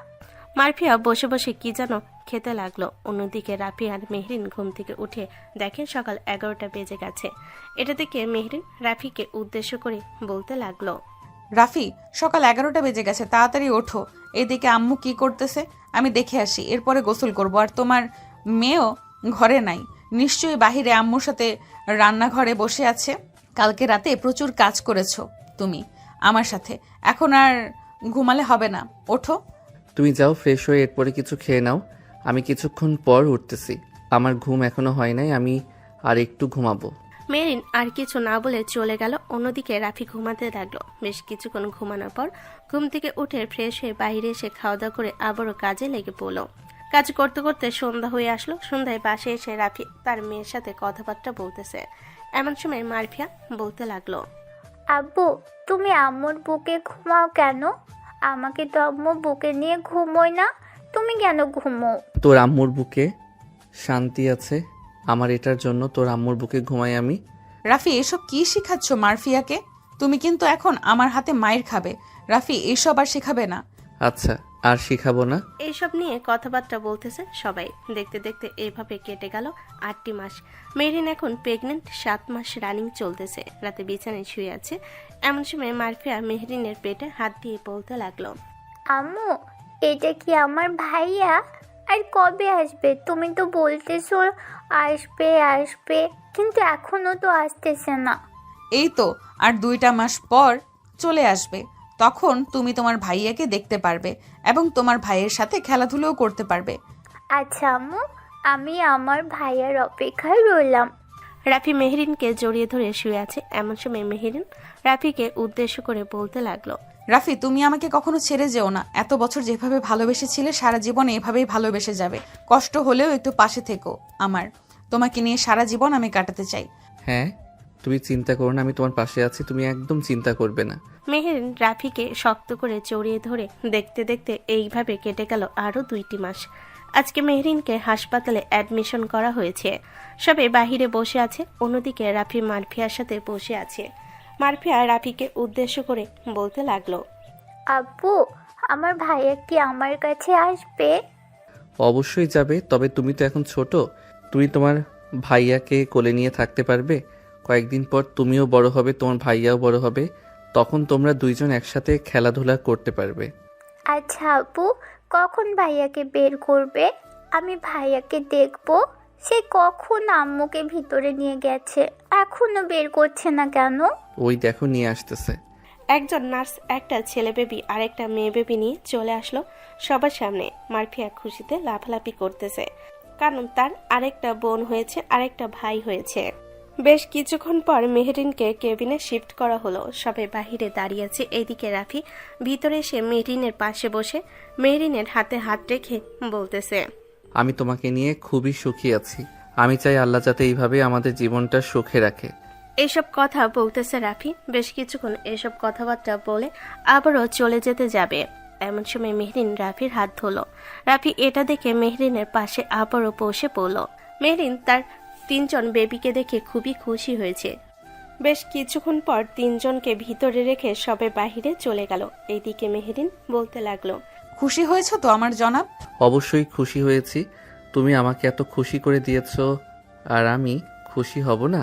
মারফিয়া বসে বসে কি যেন খেতে লাগলো। অন্যদিকে রাফি আর মেহরিন ঘুম থেকে উঠে দেখে সকাল 11টা বেজে গেছে। এটা থেকে মেহরিন রাফিকে উদ্দেশ্য করে বলতে লাগলো, রাফি, সকাল 11টা বেজে গেছে, তাড়াতাড়ি ওঠো। এদিকে আম্মু কি করতেছে আমি দেখে আসি, এরপরে গোসল করব। আর তোমার মেয়েও ঘরে নাই, নিশ্চয়ই বাহিরে আম্মুর সাথে রান্নাঘরে বসে আছে। কালকে রাতে প্রচুর কাজ করেছো তুমি আমার সাথে, এখন আর ঘুমালে হবে না, ওঠো। তুমি যাও, ফ্রেশ হয়ে এরপরে কিছু খেয়ে নাও। আমি কিছুক্ষণ পর উঠতেছি, আমার ঘুম এখনো হয় নাই, আমি আর একটু ঘুমাবো। মেরিন আর কিছু না বলে চলে গেল। অন্যদিকে রাফি ঘুমাতে লাগলো। বেশ কিছুক্ষণ ঘুমানোর পর ঘুম থেকে উঠে ফ্রেশ হয়ে বাইরে এসে খাওয়া দাওয়া করে আবারও কাজে লেগে পড়লো। কাজ করতে করতে সন্ধ্যা হয়ে আসলো। সন্ধ্যায় বাসে এসে রাফি তার মেয়ের সাথে কথাবার্তা বলতেছে। এমন সময় মারফিয়া বলতে লাগলো, আব্বু, তুমি আম্মুর বুকে ঘুমাও কেন? আমাকে তো আম্মু বুকে নিয়ে ঘুমোয় না, তুমি কেন ঘুমো? তোর আম্মুর বুকে শান্তি আছে, আমার এটার জন্য তোর আম্মুর বুকে ঘুমাই আমি। রাফি, এসব কি শিখাচ্ছ মারফিয়াকে? তুমি কিন্তু এখন আমার হাতে মায়ের খাবে। রাফি, এসব আর শেখাবে না। আচ্ছা, আর শিখাবো না। এইসব নিয়ে কথাবার্তা বলতেছে সবাই। দেখতে দেখতে এইভাবে কেটে গেল 8টি মাস। মেরিন এখন প্রেগনেন্ট, 7 মাস রানিং চলতেছে। রাতে বিছানায় শুয়ে আছে। এমন সময় মারফিয়া মেহরিনের পেটে হাত দিয়ে বলতে লাগলো, আম্মু, এটা কি আমার ভাইয়া? আর কবে আসবে? তুমি তো বলতেছো আসবে আসবে, কিন্তু এখনো তো আসতেছে না। এই তো আর 2টা মাস পর চলে আসবে, তখন তুমি তোমার ভাইয়াকে দেখতে পারবে এবং তোমার ভাইয়ের সাথে খেলাধুলাও করতে পারবে। আচ্ছা আম্মু, আমি আমার ভাইয়ার অপেক্ষায় রইলাম। রাফি মেহরিনকে জড়িয়ে ধরে শুয়ে আছে। এমন সময় মেহরিন রাফিকে উদ্দেশ্য করে বলতে লাগলো, রাফি, তুমি আমাকে কখনো ছেড়ে যেও না। এত বছর যেভাবে ভালোবেসেছিলে সারা জীবন এভাবেই ভালোবেসে যাবে। কষ্ট হলেও একটু পাশে থেকো আমার। তোমাকে নিয়ে সারা জীবন আমি কাটাতে চাই। হ্যাঁ, তুমি চিন্তা করো না, আমি তোমার পাশে আছি, তুমি একদম চিন্তা করবে না। মেহরিন রাফিকে শক্ত করে জড়িয়ে ধরে দেখতে দেখতে এইভাবে কেটে গেল আরো 2টি মাস। আজকে মেহরিনকে হাসপাতালে অ্যাডমিশন করা হয়েছে। সবে বাহিরে বসে আছে। অন্যদিকে রাফি মারফিয়ার সাথে বসে আছে। মারফিয়া রাফিকে উদ্দেশ্য করে বলতে লাগলো, আব্বু, আমার ভাইয়া কি আমার কাছে আসবে? অবশ্যই যাবে, তবে তুমি তো এখন ছোট, তুমি তোমার ভাইয়াকে কোলে নিয়ে থাকতে পারবে। কয়েকদিন পর তুমিও বড় হবে, তোমার ভাইয়াও বড় হবে, তখন তোমরা দুইজন একসাথে খেলাধুলা করতে পারবে। আচ্ছা আব্বু, কখন ভাইয়াকে বের করবে? আমি ভাইয়াকে দেখবো। সে কখন আম্মুকে ভিতরে নিয়ে গেছে, এখনো বের করছে না কেন? ওই দেখো নিয়ে আসতেছে। একজন নার্স একটা ছেলে বেবি আর একটা মেয়ে বেবি নিয়ে চলে আসলো সবার সামনে। মারফিয়া খুশিতে লাফালাফি করতেছে, কারণ তার আরেকটা বোন হয়েছে, আরেকটা ভাই হয়েছে। বেশ কিছুক্ষণ পর মেহরিনকে কেবিনে শিফট করা হলো। সবাই বাহিরে দাঁড়িয়ে আছে। এইদিকে রাফি ভিতরে এসে মেহরিনের পাশে বসে মেহরিনের হাতে হাত রেখে বলতেছে, আমি তোমাকে নিয়ে খুবই সুখী আছি, আমি চাই আল্লাহ যাতে এইভাবে আমাদের জীবনটা সুখে রাখে। এইসব কথা বলতেছে রাফি। বেশ কিছুক্ষণ এসব কথাবার্তা বলে আবারও চলে যেতে যাবে। এমন সময় মেহরিন রাফির হাত ধরল। রাফি এটা দেখে মেহরিনের পাশে আবারও বসে পড়ল। মেহরিন তার 3জন বেবিকে দেখে খুবই খুশি হয়েছে। বেশ কিছুক্ষণ পর 3জনকে ভিতরে রেখে সবে বাহিরে চলে গেল। এইদিকে মেহরিন বলতে লাগলো, খুশি হয়েছো তো আমার জনাব? অবশ্যই খুশি হয়েছি। তুমি আমাকে এত খুশি করে দিয়েছো, আর আমি খুশি হব না?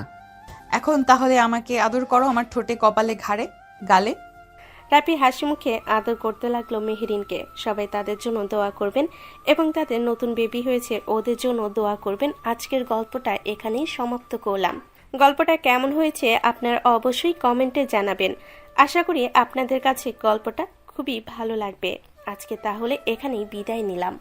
এখন তাহলে আমাকে আদর করো আমার ঠোঁটে, কপালে, ঘাড়ে, গালে। রাফি হাসি মুখে আদর করতে লাগলো মেহরিনকে। সবাই তাদের জন্য দোয়া করবেন এবং তাদের নতুন বেবি হয়েছে ওদের জন্য দোয়া করবেন। আজকের গল্পটা এখানেই সমাপ্ত করলাম। গল্পটা কেমন হয়েছে আপনারা অবশ্যই কমেন্টে জানাবেন। আশা করি আপনাদের কাছে গল্পটা খুবই ভালো লাগবে। আজকে তাহলে এখানেই বিদায় নিলাম।